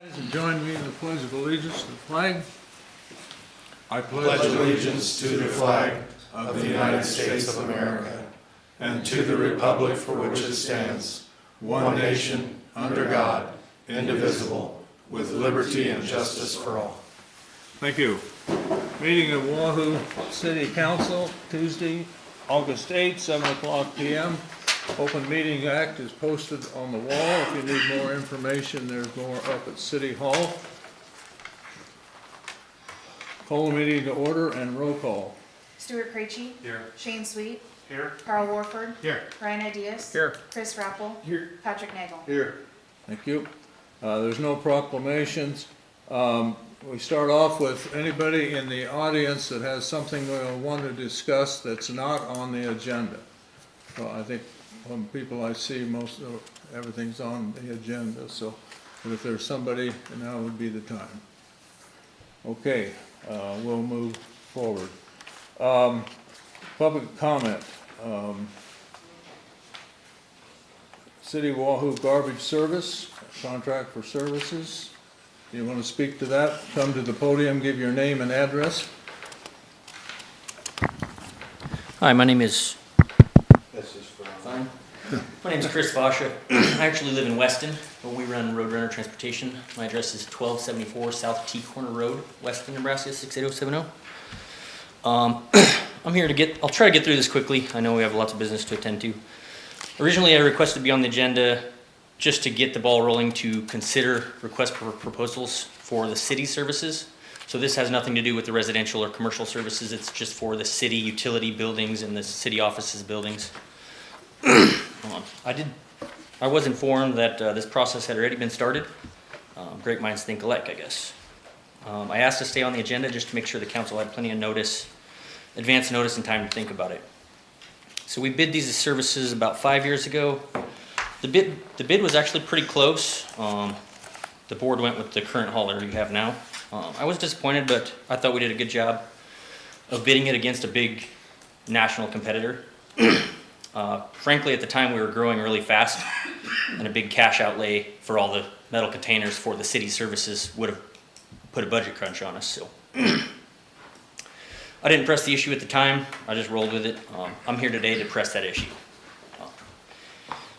And join me in the pledge of allegiance to the flag. I pledge allegiance to the flag of the United States of America and to the republic for which it stands, one nation, under God, indivisible, with liberty and justice for all. Thank you. Meeting of Wahoo City Council, Tuesday, August 8, 7 o'clock p.m. Open Meeting Act is posted on the wall. If you need more information, there's more up at City Hall. Call the meeting to order and roll call. Stuart Krejci. Here. Shane Sweet. Here. Carl Warford. Here. Ryan Ideas. Here. Chris Rappel. Here. Patrick Nagel. Here. Thank you. There's no proclamations. We start off with anybody in the audience that has something they want to discuss that's not on the agenda. So I think from people I see, most of everything's on the agenda. So, but if there's somebody, now would be the time. Okay, we'll move forward. Public comment. City Wahoo garbage service, contract for services. You want to speak to that? Come to the podium, give your name and address. Hi, my name is. Fine. My name is Chris Vasha. I actually live in Weston, but we run Roadrunner Transportation. My address is 1274 South T Corner Road, Weston, Nebraska 68070. I'm here to I'll try to get through this quickly. I know we have lots of business to attend to. Originally, I requested to be on the agenda just to get the ball rolling to consider requests for proposals for the city services. So this has nothing to do with the residential or commercial services. It's just for the city utility buildings and the city offices buildings. I was informed that this process had already been started. Great minds think alike, I guess. I asked to stay on the agenda just to make sure the council had plenty of notice, advance notice and time to think about it. So we bid these services about 5 years ago. The bid was actually pretty close. The board went with the current hauler you have now. I was disappointed, but I thought we did a good job of bidding it against a big national competitor. Frankly, at the time we were growing really fast, and a big cash outlay for all the metal containers for the city services would have put a budget crunch on us. So I didn't press the issue at the time. I just rolled with it. I'm here today to press that issue.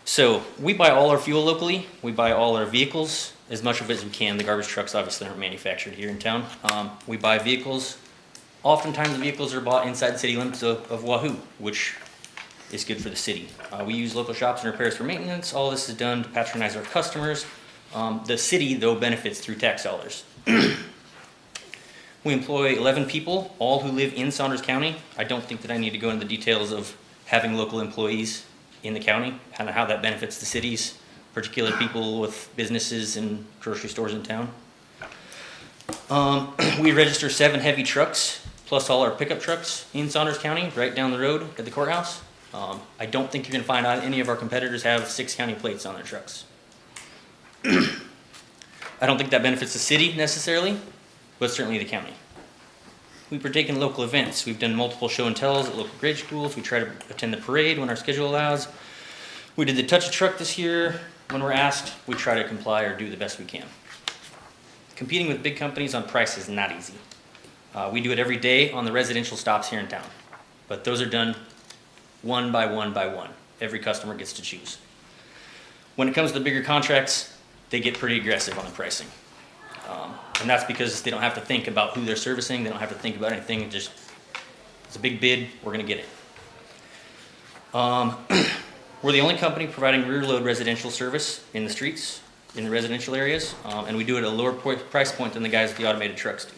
So we buy all our fuel locally. We buy all our vehicles, as much of it as we can. The garbage trucks obviously aren't manufactured here in town. We buy vehicles. Oftentimes the vehicles are bought inside the city limits of Wahoo, which is good for the city. We use local shops and repairs for maintenance. All this is done to patronize our customers. The city, though, benefits through tax dollars. We employ 11 people, all who live in Saunders County. I don't think that I need to go into the details of having local employees in the county, and how that benefits the cities, particularly people with businesses and grocery stores in town. We register 7 heavy trucks, plus all our pickup trucks in Saunders County, right down the road at the courthouse. I don't think you're gonna find out any of our competitors have 6 county plates on their trucks. I don't think that benefits the city necessarily, but certainly the county. We partake in local events. We've done multiple show and tells at local grade schools. We try to attend the parade when our schedule allows. We did the touch a truck this year. When we're asked, we try to comply or do the best we can. Competing with big companies on price is not easy. We do it every day on the residential stops here in town, but those are done one by one by one. Every customer gets to choose. When it comes to the bigger contracts, they get pretty aggressive on the pricing. And that's because they don't have to think about who they're servicing. They don't have to think about anything. Just, it's a big bid, we're gonna get it. We're the only company providing rear load residential service in the streets, in the residential areas, and we do it at a lower price point than the guys at the automated trucks do.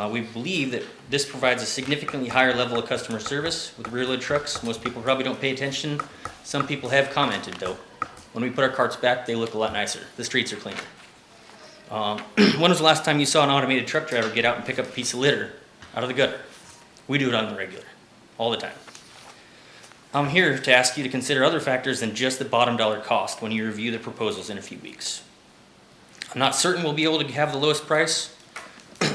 We believe that this provides a significantly higher level of customer service with rear load trucks. Most people probably don't pay attention. Some people have commented though. When we put our carts back, they look a lot nicer. The streets are cleaner. When was the last time you saw an automated truck driver get out and pick up a piece of litter out of the gutter? We do it on the regular, all the time. I'm here to ask you to consider other factors than just the bottom dollar cost when you review the proposals in a few weeks. I'm not certain we'll be able to have the lowest price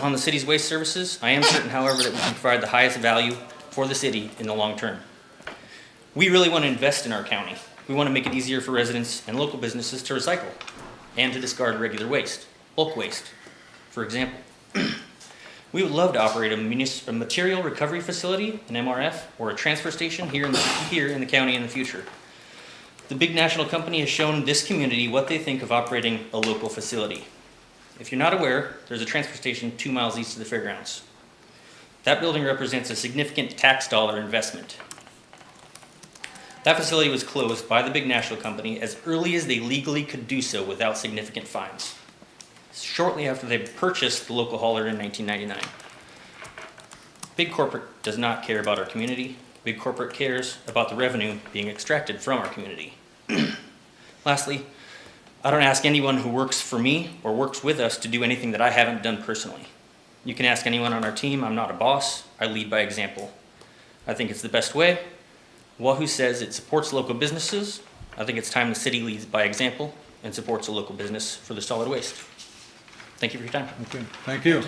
on the city's waste services. I am certain, however, that we can provide the highest value for the city in the long term. We really want to invest in our county. We want to make it easier for residents and local businesses to recycle and to discard regular waste. Bulk waste, for example. We would love to operate a material recovery facility, an MRF, or a transfer station here in the county in the future. The big national company has shown this community what they think of operating a local facility. If you're not aware, there's a transfer station 2 miles east of the fairgrounds. That building represents a significant tax dollar investment. That facility was closed by the big national company as early as they legally could do so without significant fines, shortly after they purchased the local hauler in 1999. Big corporate does not care about our community. Big corporate cares about the revenue being extracted from our community. Lastly, I don't ask anyone who works for me or works with us to do anything that I haven't done personally. You can ask anyone on our team. I'm not a boss. I lead by example. I think it's the best way. Wahoo says it supports local businesses. I think it's time the city leads by example and supports a local business for the solid waste. Thank you for your time. Okay, thank you.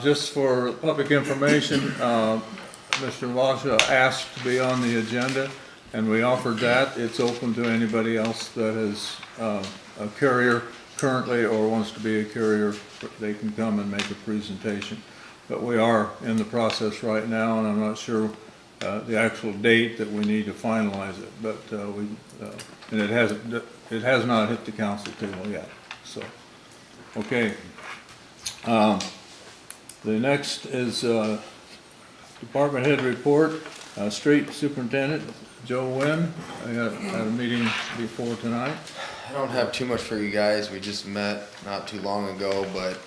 Just for public information, Mr. Lasha asked to be on the agenda, and we offered that. It's open to anybody else that is a carrier currently or wants to be a carrier. They can come and make a presentation. But we are in the process right now, and I'm not sure the actual date that we need to finalize it. But and it has not hit the council table yet. So, okay. The next is department head report. Street Superintendent Joe Wynn. I had a meeting before tonight. I don't have too much for you guys. We just met not too long ago, but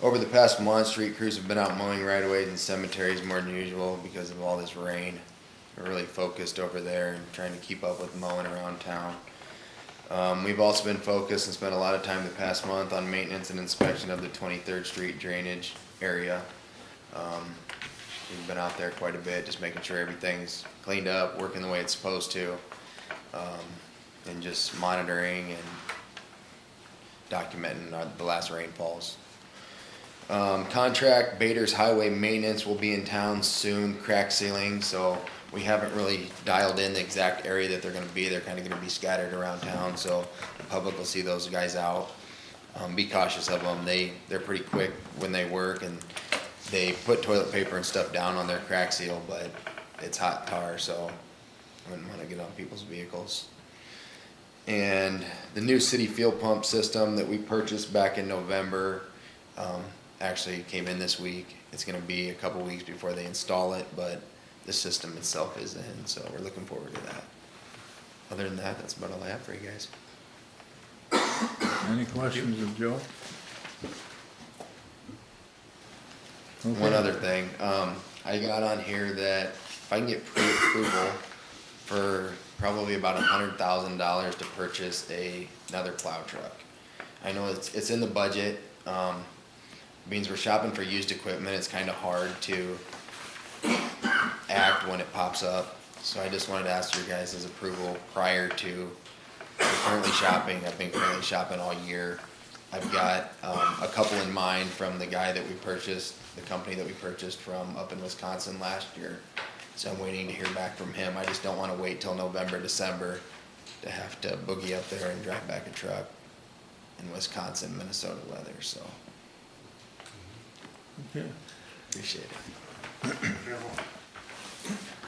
over the past month, street crews have been out mowing right-of-ways and cemeteries more than usual because of all this rain. We're really focused over there and trying to keep up with mowing around town. We've also been focused and spent a lot of time the past month on maintenance and inspection of the 23rd Street drainage area. We've been out there quite a bit, just making sure everything's cleaned up, working the way it's supposed to, and just monitoring and documenting the last rainfalls. Contract Bader's Highway Maintenance will be in town soon, crack sealing, so we haven't really dialed in the exact area that they're gonna be. They're kinda gonna be scattered around town, so the public will see those guys out. Be cautious of them. They're pretty quick when they work, and they put toilet paper and stuff down on their crack seal, but it's hot tar, so I wouldn't wanna get on people's vehicles. And the new city fuel pump system that we purchased back in November, actually came in this week. It's gonna be a couple weeks before they install it, but the system itself is in, so we're looking forward to that. Other than that, that's about all I have for you guys. Any questions of Joe? Okay. One other thing, I got on here that if I can get pre-approval for probably about $100,000 to purchase another plow truck. I know it's in the budget, means we're shopping for used equipment. It's kind of hard to act when it pops up. So I just wanted to ask your guys' approval prior to currently shopping. I've been currently shopping all year. I've got a couple in mind from the guy that we purchased, the company that we purchased from up in Wisconsin last year. So I'm waiting to hear back from him. I just don't want to wait till November, December to have to boogie up there and drive back a truck in Wisconsin, Minnesota weather, so Okay. appreciate it.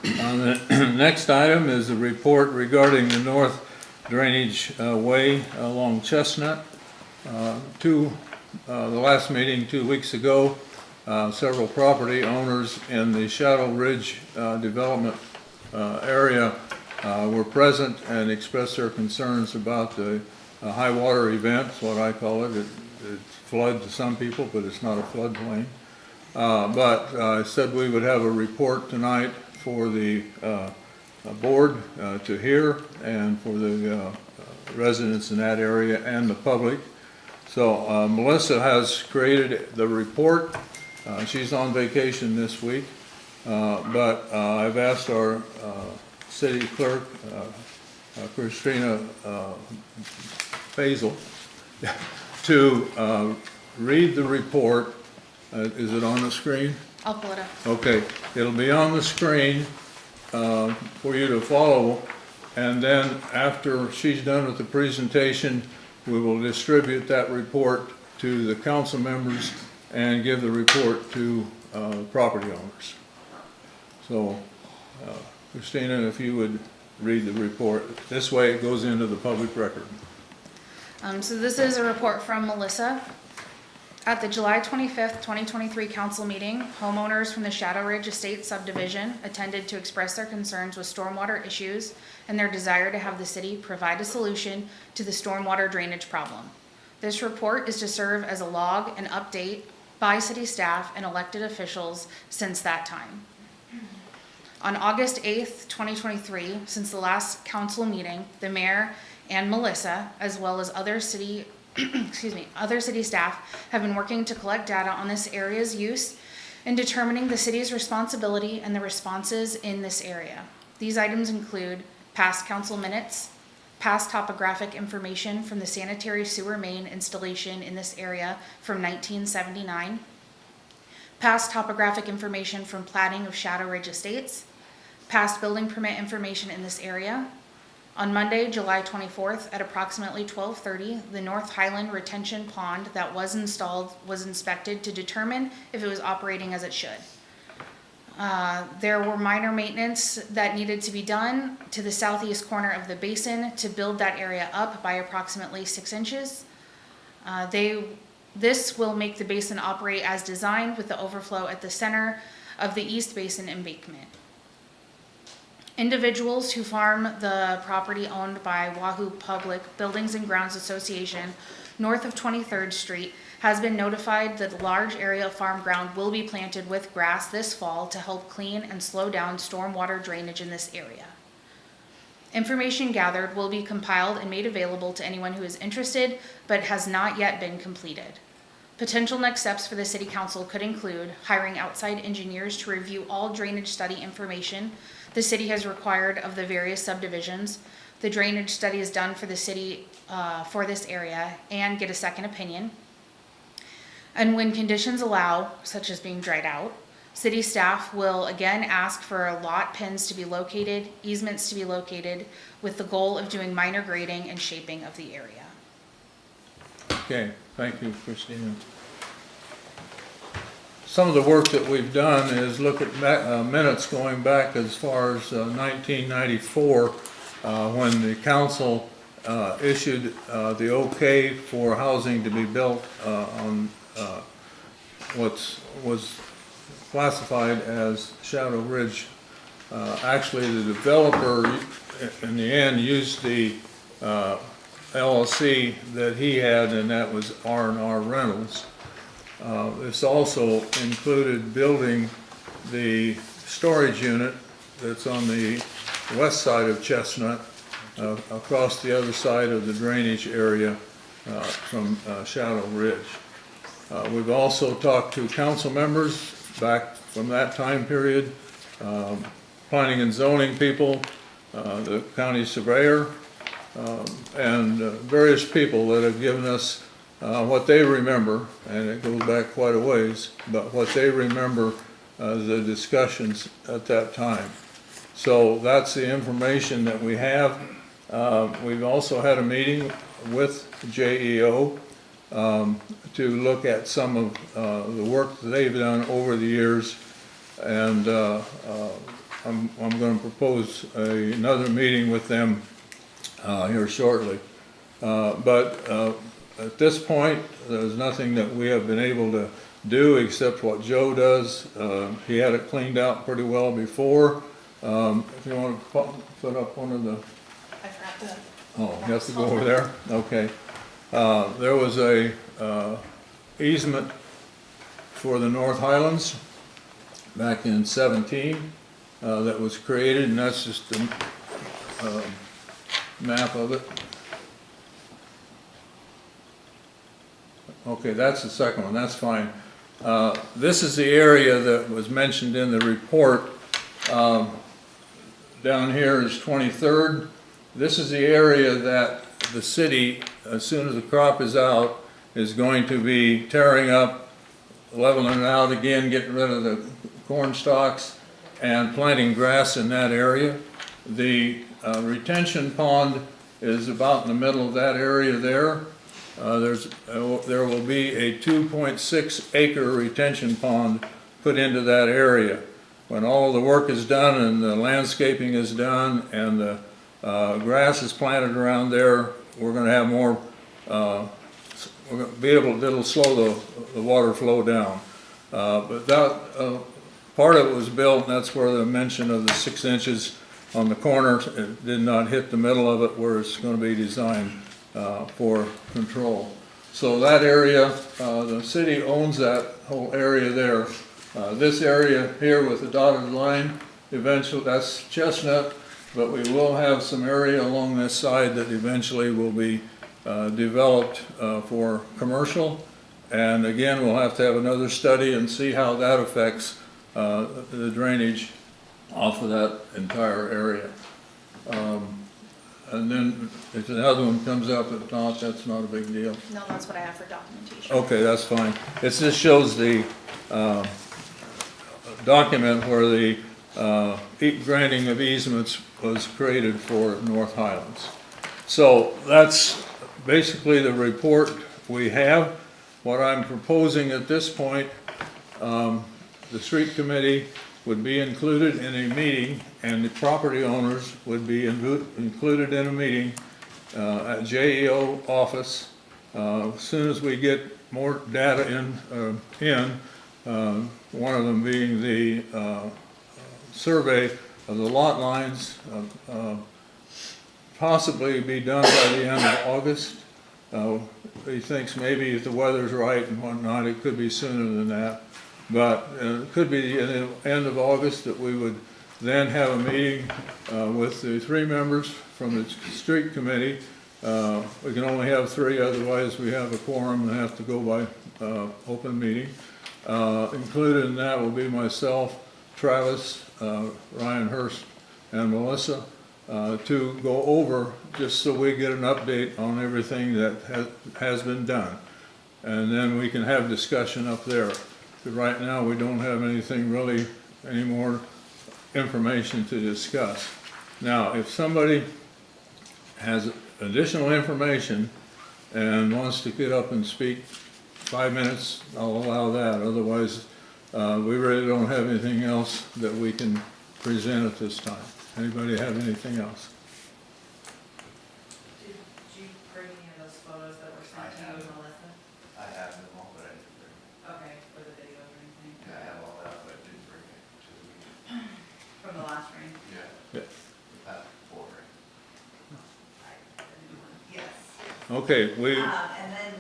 The next item is a report regarding the north drainage way along Chestnut. The last meeting 2 weeks ago, several property owners in the Shadow Ridge development area were present and expressed their concerns about the high water events, what I call it. It's flood to some people, but it's not a floodplain. But I said we would have a report tonight for the board to hear and for the residents in that area and the public. So Melissa has created the report. She's on vacation this week, but I've asked our city clerk, Christina Faisal, to read the report. Is it on the screen? I'll pull it up. Okay, it'll be on the screen for you to follow, and then after she's done with the presentation, we will distribute that report to the council members and give the report to property owners. So, Christina, if you would read the report. This way it goes into the public record. So this is a report from Melissa. At the July 25th, 2023 council meeting, homeowners from the Shadow Ridge Estate subdivision attended to express their concerns with stormwater issues and their desire to have the city provide a solution to the stormwater drainage problem. This report is to serve as a log and update by city staff and elected officials since that time. On August 8th, 2023, since the last council meeting, the mayor and Melissa, as well as other city other city staff have been working to collect data on this area's use and determining the city's responsibility and the responses in this area. These items include past council minutes, past topographic information from the sanitary sewer main installation in this area from 1979, past topographic information from platting of Shadow Ridge Estates, past building permit information in this area. On Monday, July 24th, at approximately 12:30, the North Highland retention pond that was installed was inspected to determine if it was operating as it should. There were minor maintenance that needed to be done to the southeast corner of the basin to build that area up by approximately 6 inches. This will make the basin operate as designed with the overflow at the center of the east basin embankment. Individuals who farm the property owned by Wahoo Public Buildings and Grounds Association north of 23rd Street has been notified that the large area of farm ground will be planted with grass this fall to help clean and slow down stormwater drainage in this area. Information gathered will be compiled and made available to anyone who is interested but has not yet been completed. Potential next steps for the City Council could include hiring outside engineers to review all drainage study information the city has required of the various subdivisions. The drainage study is done for the city for this area and get a second opinion. And when conditions allow, such as being dried out, city staff will again ask for lot pins to be located, easements to be located, with the goal of doing minor grading and shaping of the area. Okay, thank you, Christina. Some of the work that we've done is look at minutes going back as far as 1994, when the council issued the okay for housing to be built on what was classified as Shadow Ridge. Actually, the developer in the end used the LLC that he had, and that was R&R Rentals. This also included building the storage unit that's on the west side of Chestnut, across the other side of the drainage area from Shadow Ridge. We've also talked to council members back from that time period, planning and zoning people, the county surveyor, and various people that have given us what they remember, and it goes back quite a ways, but what they remember the discussions at that time. So that's the information that we have. We've also had a meeting with JEO to look at some of the work that they've done over the years, and I'm going to propose another meeting with them here shortly. But at this point, there's nothing that we have been able to do except what Joe does. He had it cleaned out pretty well before. If you want to put up one of the... I forgot to... Oh, you have to go over there? Okay. There was a easement for the North Highlands back in 17 that was created, and that's just a map of it. Okay, that's the second one, that's fine. This is the area that was mentioned in the report. Down here is 23rd. This is the area that the city, as soon as the crop is out, is going to be tearing up, leveling it out again, getting rid of the corn stalks, and planting grass in that area. The retention pond is about in the middle of that area there. There will be a 2.6 acre retention pond put into that area. When all the work is done and the landscaping is done and the grass is planted around there, we're gonna have more, we're gonna be able to, it'll slow the water flow down. But that, part of it was built, and that's where the mention of the 6 inches on the corner, it did not hit the middle of it where it's gonna be designed for control. So that area, the city owns that whole area there. This area here with the dotted line, eventually, that's Chestnut, but we will have some area along this side that eventually will be developed for commercial. And again, we'll have to have another study and see how that affects the drainage off of that entire area. And then if another one comes up, if not, that's not a big deal. No, that's what I have for documentation. Okay, that's fine. It just shows the document where the granting of easements was created for North Highlands. So that's basically the report we have. What I'm proposing at this point, the street committee would be included in a meeting, and the property owners would be included in a meeting at JEO office. As soon as we get more data in, one of them being the survey of the lot lines, possibly be done by the end of August. He thinks maybe if the weather's right and whatnot, it could be sooner than that. But it could be in the end of August that we would then have a meeting with the 3 members from the street committee. We can only have 3, otherwise we have a quorum and have to go by open meeting. Included in that will be myself, Travis, Ryan Hurst, and Melissa, to go over just so we get an update on everything that has been done. And then we can have discussion up there. But right now, we don't have anything really, any more information to discuss. Now, if somebody has additional information and wants to get up and speak 5 minutes, I'll allow that. Otherwise, we really don't have anything else that we can present at this time. Anybody have anything else? Did you bring any of those photos that were sent to you, Melissa? I have them all, but I didn't bring it. Okay, for the video or anything? Yeah, I have all that, but I didn't bring it to the meeting. From the last rain? Yeah. Yeah. That before, right? Yes. Okay, And then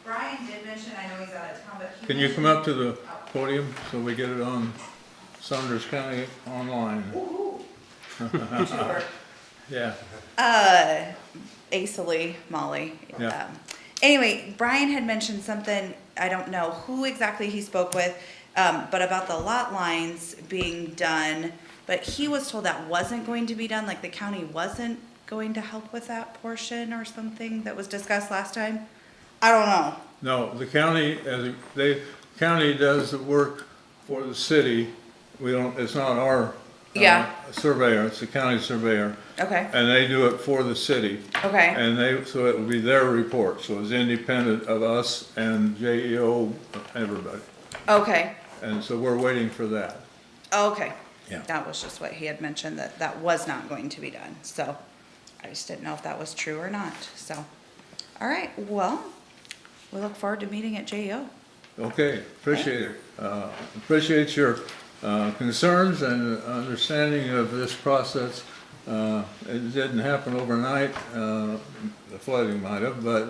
Brian did mention, I know he's out of town, but he can you come up to the mentioned- podium so we get it on Saunders County online? Sure. Yeah. Acely, Molly. Yeah. Anyway, Brian had mentioned something, I don't know who exactly he spoke with, but about the lot lines being done, but he was told that wasn't going to be done, like the county wasn't going to help with that portion or something that was discussed last time? I don't know. No, the county, the county does the work for the city. We don't, it's not our Yeah. surveyor, it's the county surveyor. Okay, And they do it for the city. okay, And so it would be their report, so it's independent of us and JEO, everybody. okay, And so we're waiting for that. okay. Yeah. That was just what he had mentioned, that that was not going to be done, so I just didn't know if that was true or not, so. All right, well, we look forward to meeting at JEO. Okay, appreciate it. Appreciate your concerns and understanding of this process. It didn't happen overnight, the flooding might have, but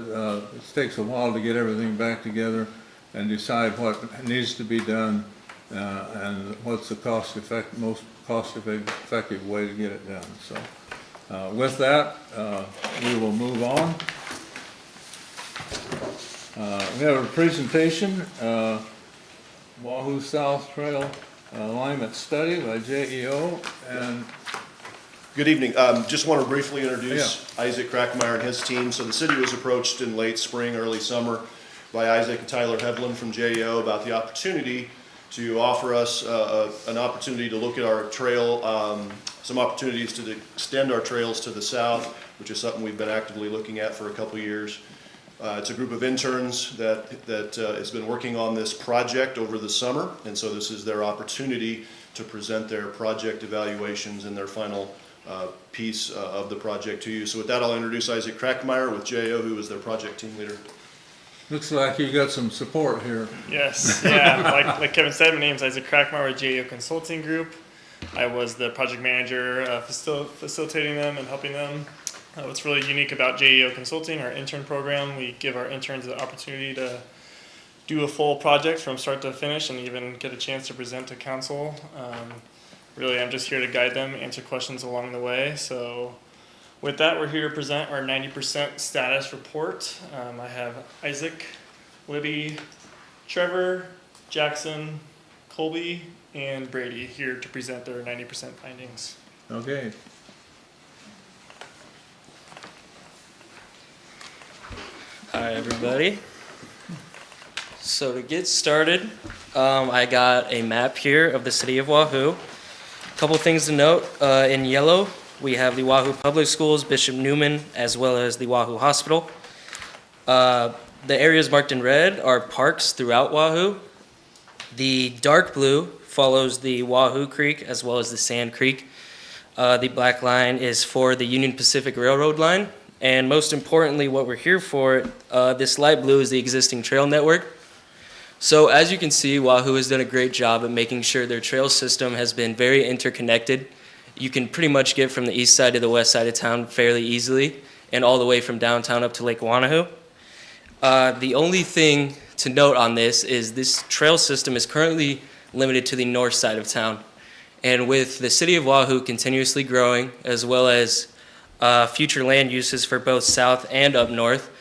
it takes a while to get everything back together and decide what needs to be done and what's the most cost-effective way to get it done. So with that, we will move on. We have a presentation, Wahoo South Trail Alignment Study by JEO, and Good evening. Just want to briefly introduce Isaac Krackmeyer and his team. So the city was approached in late spring, early summer by Isaac and Tyler Hedlund from JEO about the opportunity to offer us an opportunity to look at our trail, some opportunities to extend our trails to the south, which is something we've been actively looking at for a couple years. It's a group of interns that has been working on this project over the summer, and so this is their opportunity to present their project evaluations and their final piece of the project to you. So with that, I'll introduce Isaac Krackmeyer with JO, who is their project team leader. Looks like you got some support here. Yes, yeah. Like Kevin said, my name is Isaac Krackmeyer with JO Consulting Group. I was the project manager facilitating them and helping them. What's really unique about JEO Consulting, our intern program, we give our interns the opportunity to do a full project from start to finish and even get a chance to present to council. Really, I'm just here to guide them, answer questions along the way. So with that, we're here to present our 90% status report. I have Isaac, Libby, Trevor, Jackson, Colby, and Brady here to present their 90% findings. Okay. Hi, everybody. So to get started, I got a map here of the city of Wahoo. A couple things to note. In yellow, we have the Wahoo Public Schools, Bishop Newman, as well as the Wahoo Hospital. The areas marked in red are parks throughout Wahoo. The dark blue follows the Wahoo Creek as well as the Sand Creek. The black line is for the Union Pacific Railroad line. And most importantly, what we're here for, this light blue is the existing trail network. So as you can see, Wahoo has done a great job at making sure their trail system has been very interconnected. You can pretty much get from the east side to the west side of town fairly easily, and all the way from downtown up to Lake Wahoo. The only thing to note on this is this trail system is currently limited to the north side of town. And with the city of Wahoo continuously growing, as well as future land uses for both south and up north,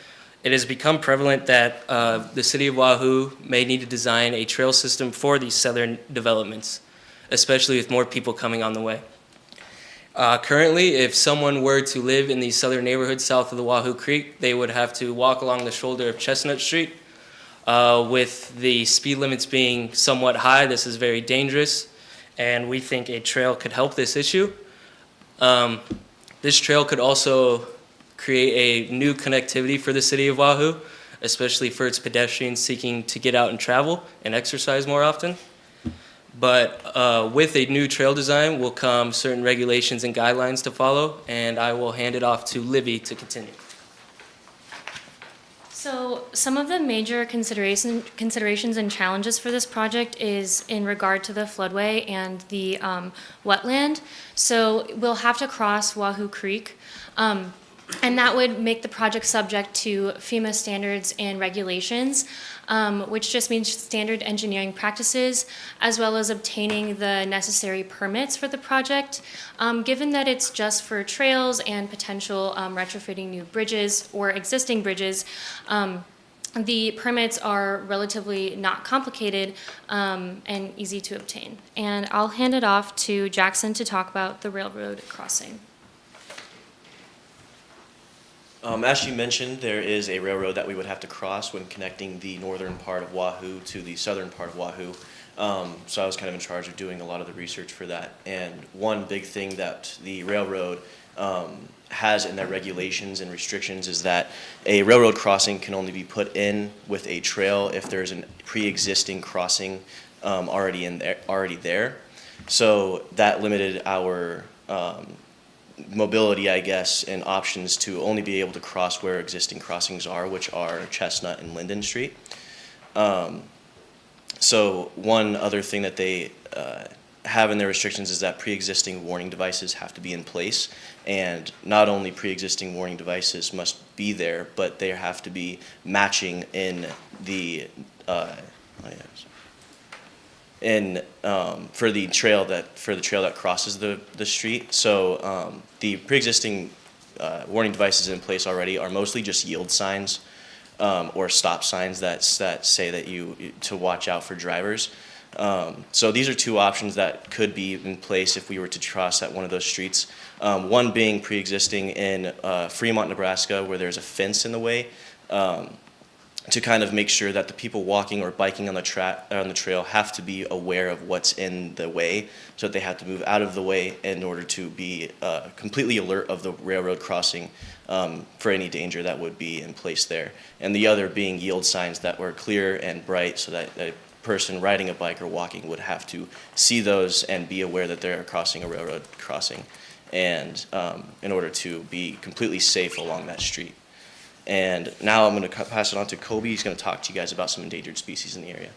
it has become prevalent that the city of Wahoo may need to design a trail system for these southern developments, especially with more people coming on the way. Currently, if someone were to live in the southern neighborhood south of the Wahoo Creek, they would have to walk along the shoulder of Chestnut Street. With the speed limits being somewhat high, this is very dangerous, and we think a trail could help this issue. This trail could also create a new connectivity for the city of Wahoo, especially for its pedestrians seeking to get out and travel and exercise more often. But with a new trail design will come certain regulations and guidelines to follow, and I will hand it off to Libby to continue. So some of the major considerations and challenges for this project is in regard to the floodway and the wetland. So we'll have to cross Wahoo Creek, and that would make the project subject to FEMA standards and regulations, which just means standard engineering practices, as well as obtaining the necessary permits for the project. Given that it's just for trails and potential retrofitting new bridges or existing bridges, the permits are relatively not complicated and easy to obtain. And I'll hand it off to Jackson to talk about the railroad crossing. As you mentioned, there is a railroad that we would have to cross when connecting the northern part of Wahoo to the southern part of Wahoo. So I was kind of in charge of doing a lot of the research for that. And one big thing that the railroad has in their regulations and restrictions is that a railroad crossing can only be put in with a trail if there's a pre-existing crossing already there. So that limited our mobility, I guess, and options to only be able to cross where existing crossings are, which are Chestnut and Linden Street. So one other thing that they have in their restrictions is that pre-existing warning devices have to be in place, and not only pre-existing warning devices must be there, but they have to be matching in the for the trail that crosses the street. So the pre-existing warning devices in place already are mostly just yield signs or stop signs that say that to watch out for drivers. So these are two options that could be in place if we were to cross at one of those streets. One being pre-existing in Fremont, Nebraska, where there's a fence in the way. to kind of make sure that the people walking or biking on the trail have to be aware of what's in the way, so that they have to move out of the way in order to be completely alert of the railroad crossing for any danger that would be in place there. And the other being yield signs that were clear and bright, so that a person riding a bike or walking would have to see those and be aware that they're crossing a railroad crossing, and in order to be completely safe along that street. And now I'm going to pass it on to Kobe. He's going to talk to you guys about some endangered species in the area.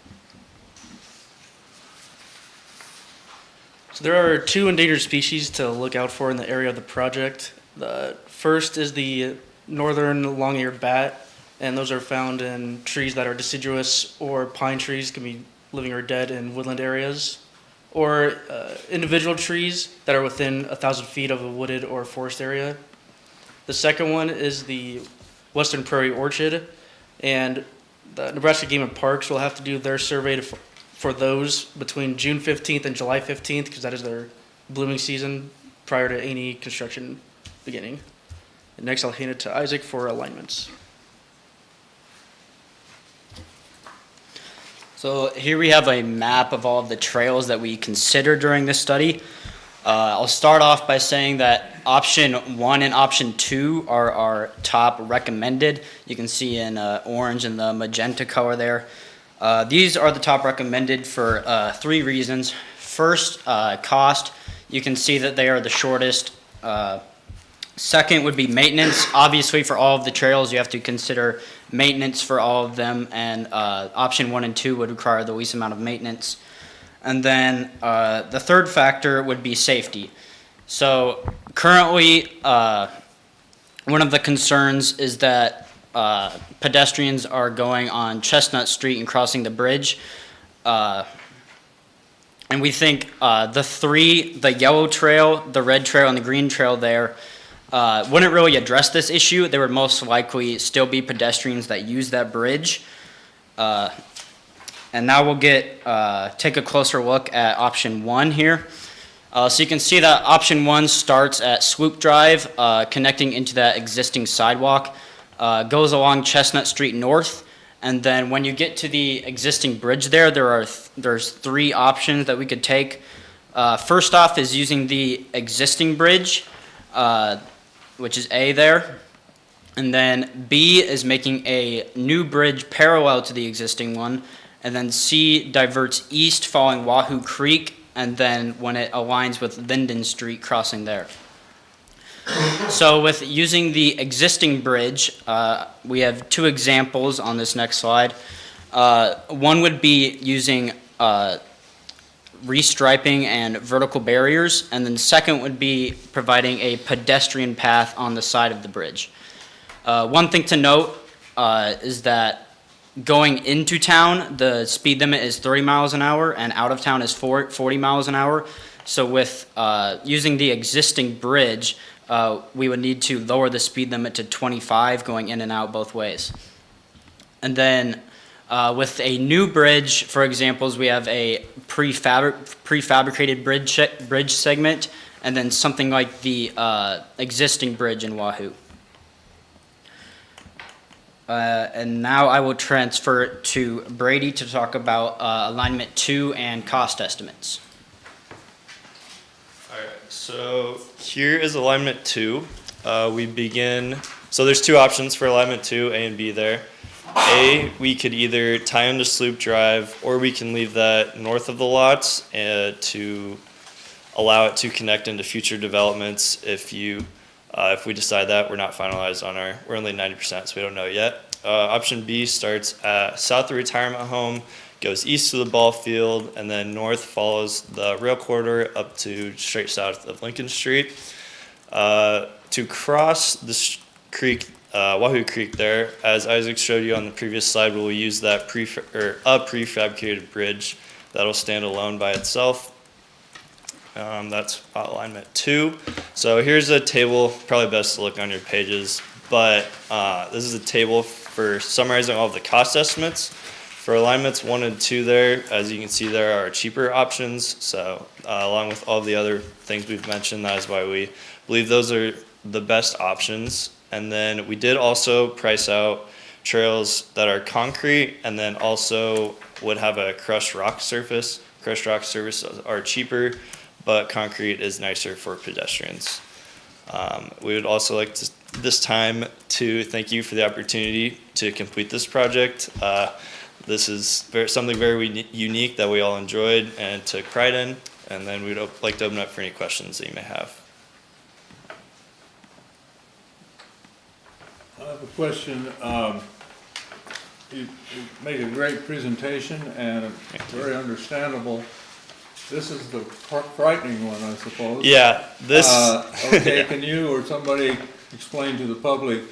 So there are 2 endangered species to look out for in the area of the project. The first is the northern long-eared bat, and those are found in trees that are deciduous or pine trees, can be living or dead in woodland areas, or individual trees that are within 1,000 feet of a wooded or forest area. The second one is the Western Prairie Orchid, and the Nebraska Game and Parks will have to do their survey for those between June 15th and July 15th, because that is their blooming season prior to any construction beginning. And next I'll hand it to Isaac for alignments. So here we have a map of all of the trails that we considered during this study. I'll start off by saying that option 1 and option 2 are our top recommended. You can see in orange and the magenta color there. These are the top recommended for 3 reasons. First, cost. You can see that they are the shortest. Second would be maintenance. Obviously, for all of the trails, you have to consider maintenance for all of them, and option 1 and 2 would require the least amount of maintenance. And then the third factor would be safety. So currently, one of the concerns is that pedestrians are going on Chestnut Street and crossing the bridge. And we think the yellow trail, the red trail, and the green trail there wouldn't really address this issue. There would most likely still be pedestrians that use that bridge. And now we'll take a closer look at option 1 here. So you can see that option 1 starts at Swoop Drive, connecting into that existing sidewalk, goes along Chestnut Street North, and then when you get to the existing bridge there's 3 options that we could take. First off is using the existing bridge, which is A there. And then B is making a new bridge parallel to the existing one. And then C diverts east following Wahoo Creek, and then when it aligns with Linden Street, crossing there. So with using the existing bridge, we have 2 examples on this next slide. One would be using restriping and vertical barriers, and then second would be providing a pedestrian path on the side of the bridge. One thing to note is that going into town, the speed limit is 30 miles an hour, and out of town is 40 miles an hour. So with using the existing bridge, we would need to lower the speed limit to 25 going in and out both ways. And then with a new bridge, for examples, we have a prefabricated bridge segment, and then something like the existing bridge in Wahoo. And now I will transfer it to Brady to talk about alignment 2 and cost estimates. All right, so here is alignment 2. We begin, so there's 2 options for alignment 2, A and B there. A, we could either tie into Sloop Drive, or we can leave that north of the lots to allow it to connect into future developments. If we decide that, we're not finalized on we're only 90%, so we don't know yet. Option B starts south of the retirement home, goes east to the ball field, and then north follows the rail corridor up to straight south of Lincoln Street. To cross this creek, Wahoo Creek there, as Isaac showed you on the previous slide, we'll use that prefabricated bridge that'll stand alone by itself. That's alignment 2. So here's a table, probably best to look on your pages, but this is a table for summarizing all of the cost estimates. For alignments 1 and 2 there, as you can see, there are cheaper options. So along with all the other things we've mentioned, that is why we believe those are the best options. And then we did also price out trails that are concrete and then also would have a crushed rock surface. Crushed rock surfaces are cheaper, but concrete is nicer for pedestrians. We would also like to, this time to thank you for the opportunity to complete this project. This is something very unique that we all enjoyed and took pride in, and then we'd like to open up for any questions that you may have. I have a question. You made a great presentation and very understandable. This is the frightening one, I suppose. Yeah, this. Okay, Yeah. can you or somebody explain to the public,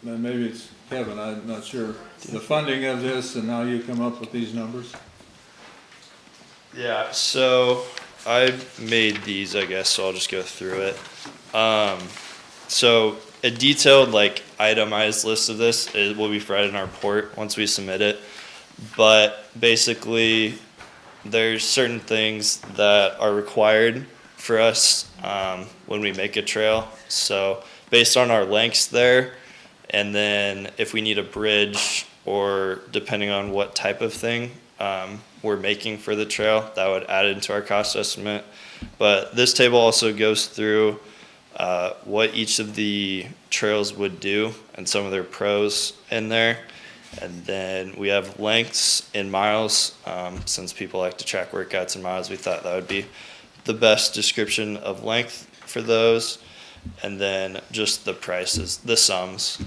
maybe it's Kevin, I'm not sure, the funding of this and how you come up with these numbers? Yeah, so I made these, I guess, so I'll just go through it. So a detailed, like, itemized list of this will be provided in our report once we submit it. But basically, there's certain things that are required for us when we make a trail. So based on our lengths there, and then if we need a bridge or depending on what type of thing we're making for the trail, that would add into our cost estimate. But this table also goes through what each of the trails would do and some of their pros in there. And then we have lengths in miles. Since people like to track workouts in miles, we thought that would be the best description of length for those. And then just the prices, the sums.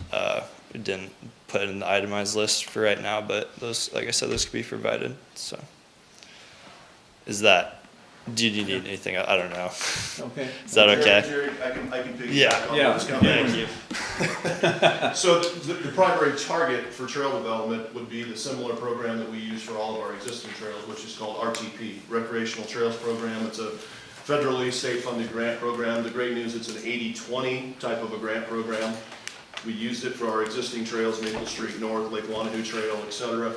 We didn't put in the itemized list for right now, but those, like I said, those could be provided. So, did you need anything? I don't know. Okay. Is that okay? Jerry, I can piggyback on Yeah. this comment. Thank you. So the primary target for trail development would be the similar program that we use for all of our existing trails, which is called RTP, Recreational Trails Program. It's a federally state-funded grant program. The great news, it's an 80-20 type of a grant program. We used it for our existing trails, Maple Street North, Lake Wahoo Trail, et cetera.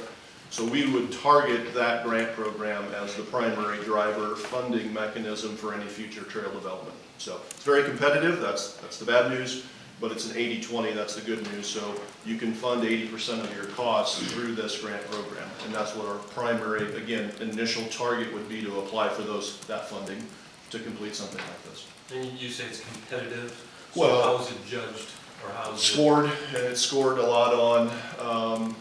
So we would target that grant program as the primary driver funding mechanism for any future trail development. So it's very competitive, that's the bad news, but it's an 80-20, that's the good news. So you can fund 80% of your costs through this grant program. And that's what our primary, again, initial target would be to apply for that funding to complete something like this. And you say it's competitive, so Well, how is it judged, or how is it? Scored, and it's scored a lot on,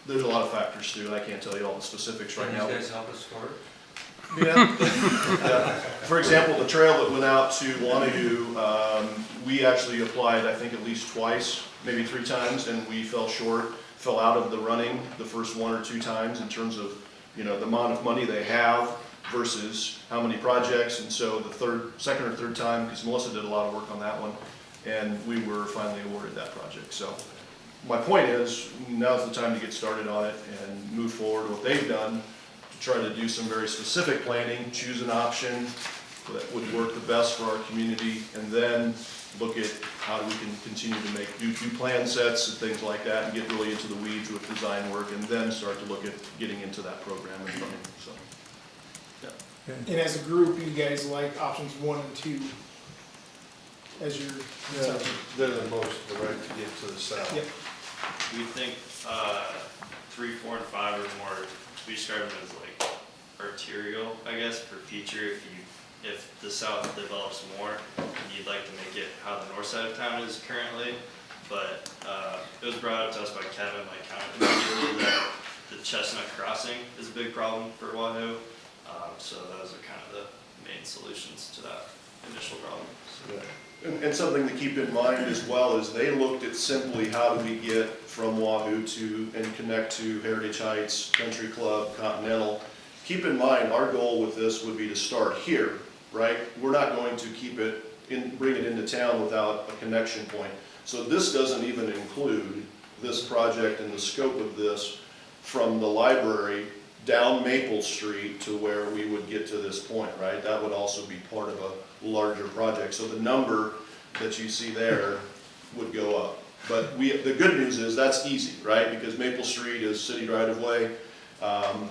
there's a lot of factors too, and I can't tell you all the specifics right Can now. you guys help us score it? Yeah. Yeah. For example, the trail that went out to Wahoo, we actually applied, I think, at least twice, maybe 3 times, and we fell short, fell out of the running the first 1 or 2 times in terms of, the amount of money they have versus how many projects. And so the second or third time, because Melissa did a lot of work on that one, and we were finally awarded that project. So my point is, now's the time to get started on it and move forward. What they've done to try to do some very specific planning, choose an option that would work the best for our community, and then look at how we can continue to do plan sets and things like that, and get really into the weeds with design work, and then start to look at getting into that program and funding. So, yeah. And as a group, you guys like options 1 and 2 as your. Yeah, they're the most direct to get to the south. Yep. We think 3, 4, and 5 are more, we describe them as like arterial, I guess, for future. If the south develops more, you'd like to make it how the north side of town is currently. But it was brought up to us by Kevin, like kind of immediately, that the Chestnut Crossing is a big problem for Wahoo. So those are kind of the main solutions to that initial problem. So. And something to keep in mind as well is they looked at simply how do we get from Wahoo to and connect to Heritage Heights, Country Club, Continental. Keep in mind, our goal with this would be to start here, right? We're not going to bring it into town without a connection point. So this doesn't even include this project and the scope of this from the library down Maple Street to where we would get to this point, right? That would also be part of a larger project. So the number that you see there would go up. But the good news is that's easy, right? Because Maple Street is city right of way.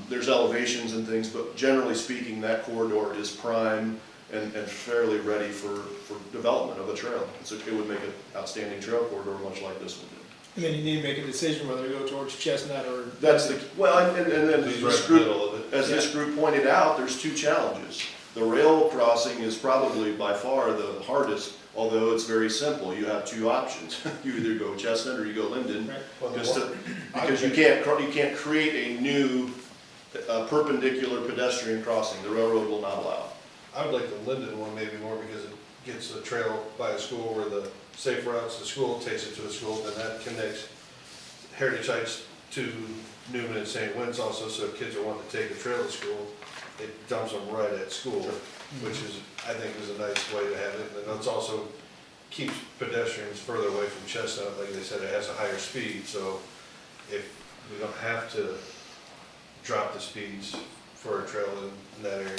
There's elevations and things, but generally speaking, that corridor is prime and fairly ready for development of a trail. So it would make an outstanding trail corridor, much like this one did. And then you need to make a decision whether to go towards Chestnut or. That's the, well, and then He's this right in the middle group, of it. as this group pointed out, there's two challenges. The rail crossing is probably by far the hardest, although it's very simple. You have two options. You either go Chestnut or you go Linden. Right. Because you can't create a new perpendicular pedestrian crossing. The railroad will not allow. I would like the Linden one maybe more because it gets the trail by a school where the safe routes to school takes it to a school, then that connects Heritage Heights to Newman and St. Wentz also, so if kids are wanting to take a trail to school, it dumps them right at school, which is, I think, is a nice way to have it. And it's also keeps pedestrians further away from Chestnut. Like they said, it has a higher speed, so if we don't have to drop the speeds for a trail in that area, I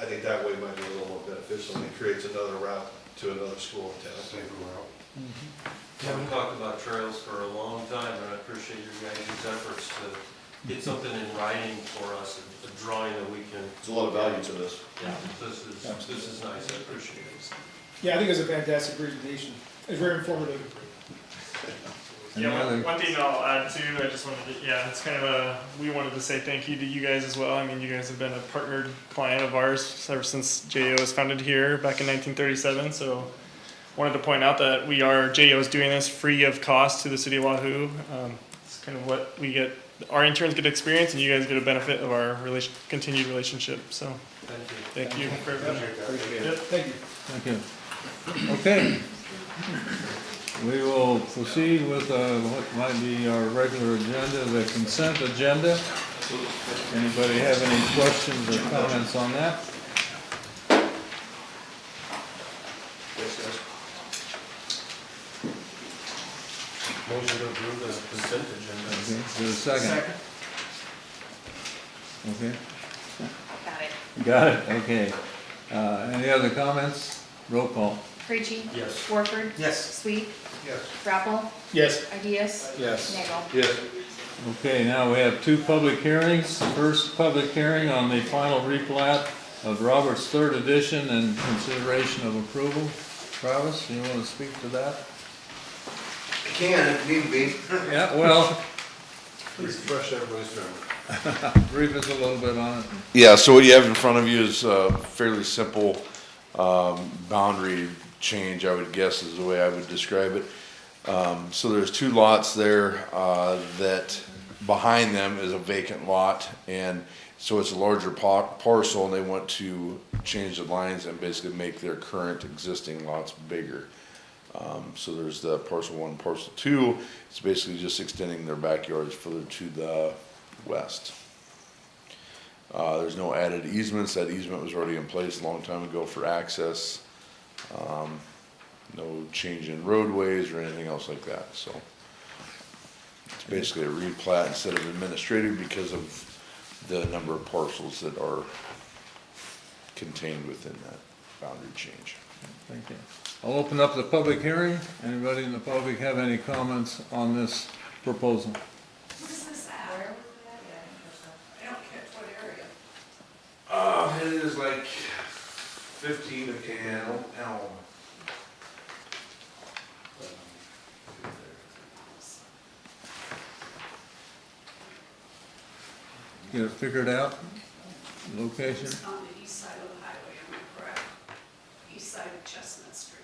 think that way might be a little more beneficial, and it creates another route to another school in town. Safer route. We've talked about trails for a long time, and I appreciate your guys' efforts to get something in writing for us, a drawing that we can. There's a lot of value to this. Yeah, this is nice, I appreciate it. Yeah, I think it was a fantastic presentation. It's very informative. Yeah, one thing I'll add too, I just wanted to, yeah, it's kind of we wanted to say thank you to you guys as well. I mean, you guys have been a partnered client of ours ever since JO was founded here back in 1937. So wanted to point out that JO is doing this free of cost to the city of Wahoo. It's kind of what we get, our interns get experience and you guys get a benefit of our continued relationship. So thank you for everything. Yep. Thank you. Thank you. Okay. We will proceed with what might be our regular agenda, the consent agenda. Anybody have any questions or comments on that? Motion to approve the consent agenda. Okay, is there a second? Okay, Got it. got it, okay. Any other comments? Roll call. Preachy? Yes. Warford? Yes. Sweet? Yes. Rappel? Yes. Ideas? Yes. Nagel? Yes. Okay, now we have two public hearings. First public hearing on the final replat of Robert's third edition and consideration of approval. Travis, you want to speak to that? I can if need be. Yeah, well, Refresh everybody's memory. brief us a little bit on it. Yeah, so what you have in front of you is a fairly simple boundary change, I would guess is the way I would describe it. So there's two lots there that behind them is a vacant lot, and so it's a larger parcel, and they want to change the lines and basically make their current existing lots bigger. So there's the parcel 1, parcel 2. It's basically just extending their backyards further to the west. There's no added easements. That easement was already in place a long time ago for access. No change in roadways or anything else like that. So it's basically a replat instead of administrative because of the number of parcels that are contained within that boundary change. Thank you. I'll open up the public hearing. Anybody in the public have any comments on this proposal? What is this at? Where was it at? I don't catch what area. It is like 15 of Elm. Get it figured out? Location? It's on the east side of the highway, am I correct? East side of Chestnut Street.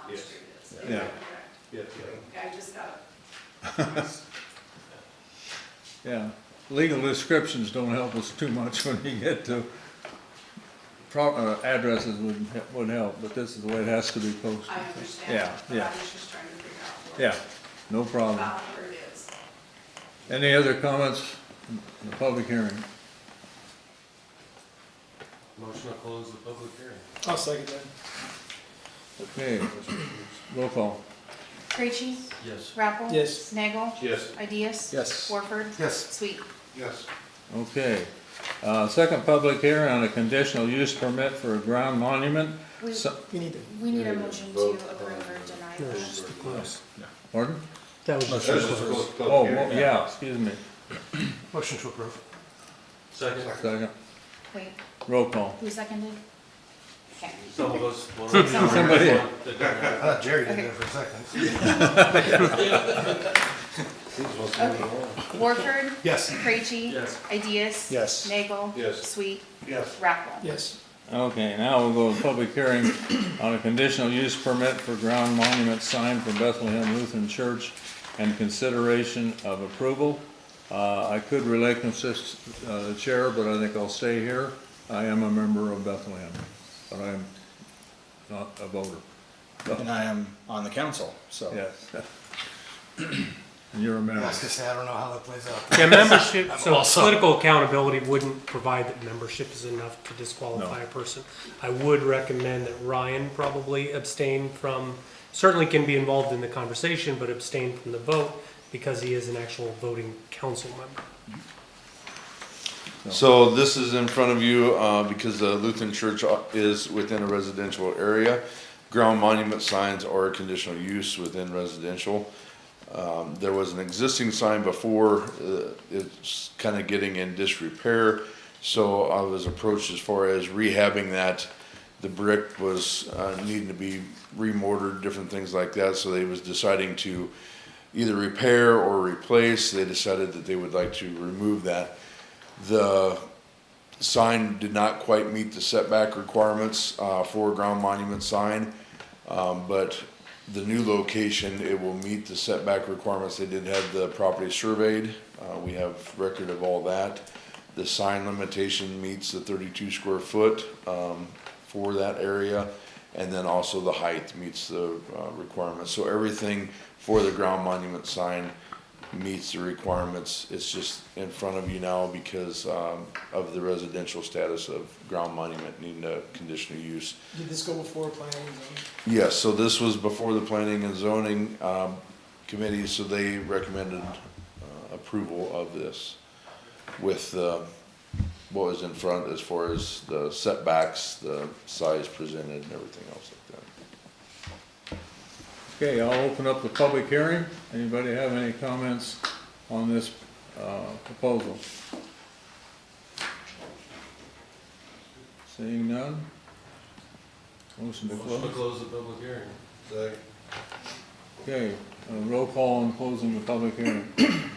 Elm Yes. Street is. Yeah. Correct. Yeah. Okay, I just got it. Yeah. Legal descriptions don't help us too much when you get to addresses would help, but this is the way it has to be posted. I understand. Yeah, But yeah. I was just trying to figure out where. Yeah, no problem. About where it is. Any other comments in the public hearing? Motion to close the public hearing. I'll second that. Okay, roll call. Preachy? Yes. Rappel? Yes. Nagel? Yes. Ideas? Yes. Warford? Yes. Sweet? Yes. Okay. Second public hearing on a conditional use permit for a ground monument. We, We need to. we need a motion to approve or deny that. Pardon? That was Oh, well, yeah, excuse me. Motion to approve. Second. Second. Wait, Roll call. who seconded? Okay. Some of us. Somebody. I thought Jerry did that for a second. Warford. Yes. Krejci. Yes. Ideas. Yes. Nagel. Yes. Sweet. Yes. Raffle. Yes. Okay, now we'll go to public hearing on a conditional use permit for ground monument sign for Bethlehem Lutheran Church and consideration of approval. I could relinquish this, the chair, but I think I'll stay here. I am a member of Bethlehem, but I'm not a voter. And I am on the council, so. Yes. And you're a member. I was gonna say, I don't know how that plays out. Yeah, membership, I'm so also- political accountability wouldn't provide that membership is enough to disqualify No. a person. I would recommend that Ryan probably abstain from, certainly can be involved in the conversation, but abstain from the vote because he is an actual voting council member. So this is in front of you, because the Lutheran Church is within a residential area. Ground monument signs are a conditional use within residential. There was an existing sign before, it's kind of getting in disrepair. So I was approached as far as rehabbing that. The brick was, needing to be remortared, different things like that. So they was deciding to either repair or replace. They decided that they would like to remove that. The sign did not quite meet the setback requirements for a ground monument sign, but the new location, it will meet the setback requirements. They did have the property surveyed. We have record of all that. The sign limitation meets the 32 square foot for that area, and then also the height meets the requirements. So everything for the ground monument sign meets the requirements. It's just in front of you now because of the residential status of ground monument needing a conditional use. Did this go before planning and zoning? Yes, so this was before the planning and zoning committee, so they recommended approval of this with what was in front as far as the setbacks, the size presented and everything else like that. Okay, I'll open up the public hearing. Anybody have any comments on this proposal? Seeing none? Motion to Motion to close? close the public hearing. Second. Okay, roll call on closing the public hearing.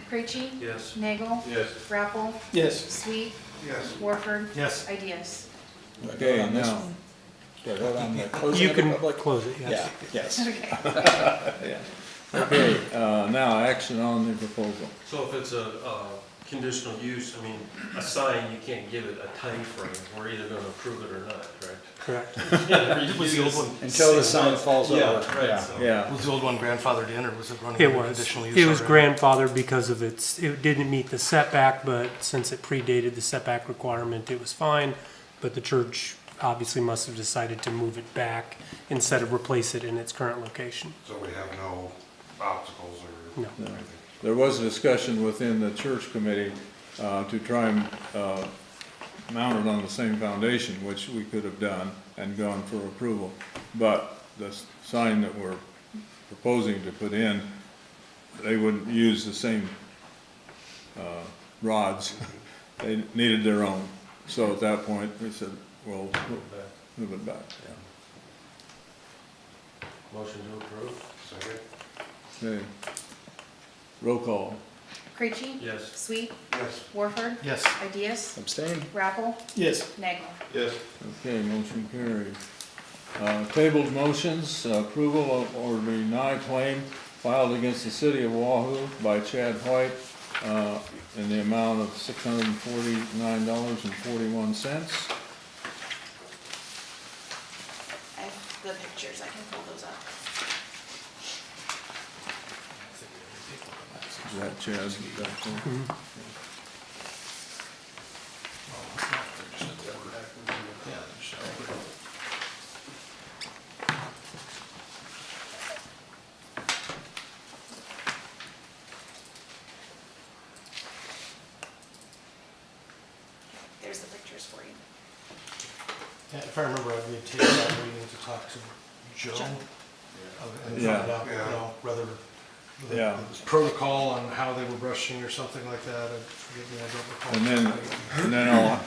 Krejci. Yes. Nagel. Yes. Raffle. Yes. Sweet. Yes. Warford. Yes. Ideas. Okay, on this now, one? Do I vote on the closing You of the can public? close it, Yeah, yes. yes. Okay. okay, now action on the proposal. So if it's a conditional use, I mean, a sign, you can't give it a time frame. We're either gonna approve it or not, correct? Correct. Was the old one? Until the sign falls over. Yeah, right, Yeah. so. Yeah, Was the old one grandfathered in, or was it running It under was. conditional use? It was already? grandfathered because of it didn't meet the setback, but since it predated the setback requirement, it was fine. But the church obviously must have decided to move it back instead of replace it in its current location. So we have no obstacles or No. no. There was a discussion within the church committee to try and mount it on the same foundation, which we could have done and gone for approval. But the sign that we're proposing to put in, they wouldn't use the same rods. They needed their own. So at that point, we said, well, move it back, yeah. Motion to approve. Second. Okay. Roll call. Krejci. Yes. Sweet. Yes. Warford. Yes. Ideas. Abstain? Raffle. Yes. Nagel. Yes. Okay, motion carried. Tabled motions, approval of or deny claim filed against the city of Wahoo by Chad White in the amount of $649.41. I have the pictures, I can pull those up. Is that Chad's back there? There's the pictures for you. Yeah, if I remember, we had taken that meeting to talk to Joe. And Yeah. find out, you know, whether Yeah. the protocol on how they were brushing or something like that. I forget, I don't recall. And then I'll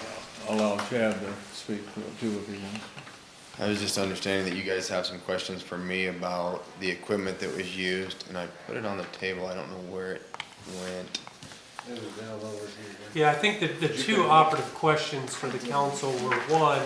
allow Chad to speak to it too if he wants. I was just understanding that you guys have some questions for me about the equipment that was used, and I put it on the table, I don't know where it went. Yeah, I think that the two operative questions for the council were, one,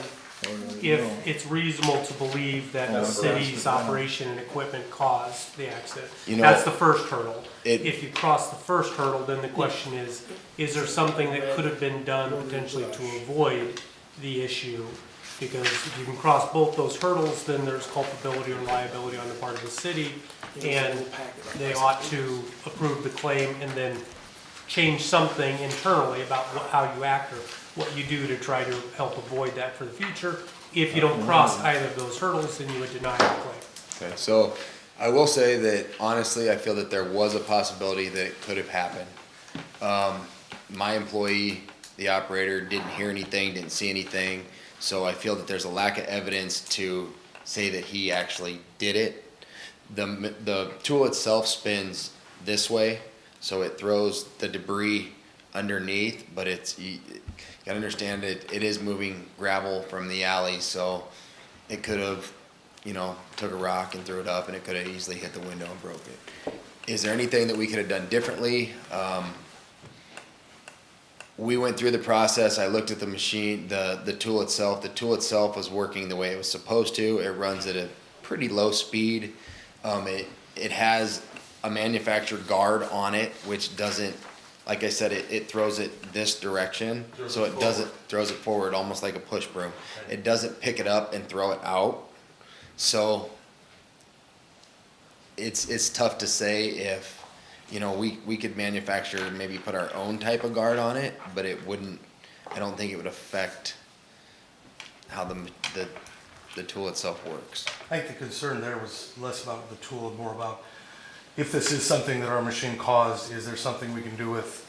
if it's reasonable to believe that the city's operation and equipment caused the accident. You know, That's the first hurdle. it- If you cross the first hurdle, then the question is there something that could have been done potentially to avoid the issue? Because if you can cross both those hurdles, then there's culpability or liability on the part of the city, and they ought to approve the claim and then change something internally about how you act or what you do to try to help avoid that for the future. If you don't cross either of those hurdles, then you would deny the claim. Okay, so I will say that honestly, I feel that there was a possibility that it could have happened. My employee, the operator, didn't hear anything, didn't see anything, so I feel that there's a lack of evidence to say that he actually did it. The tool itself spins this way, so it throws the debris underneath, but you gotta understand it is moving gravel from the alley, so it could have, took a rock and threw it up, and it could have easily hit the window and broke it. Is there anything that we could have done differently? We went through the process. I looked at the machine, the tool itself. The tool itself was working the way it was supposed to. It runs at a pretty low speed. It has a manufactured guard on it, which doesn't, like I said, it throws it this direction, so it doesn't, throws it forward almost like a push broom. It doesn't pick it up and throw it out. So it's tough to say if, we could manufacture, maybe put our own type of guard on it, but it wouldn't, I don't think it would affect how the tool itself works. I think the concern there was less about the tool and more about if this is something that our machine caused, is there something we can do with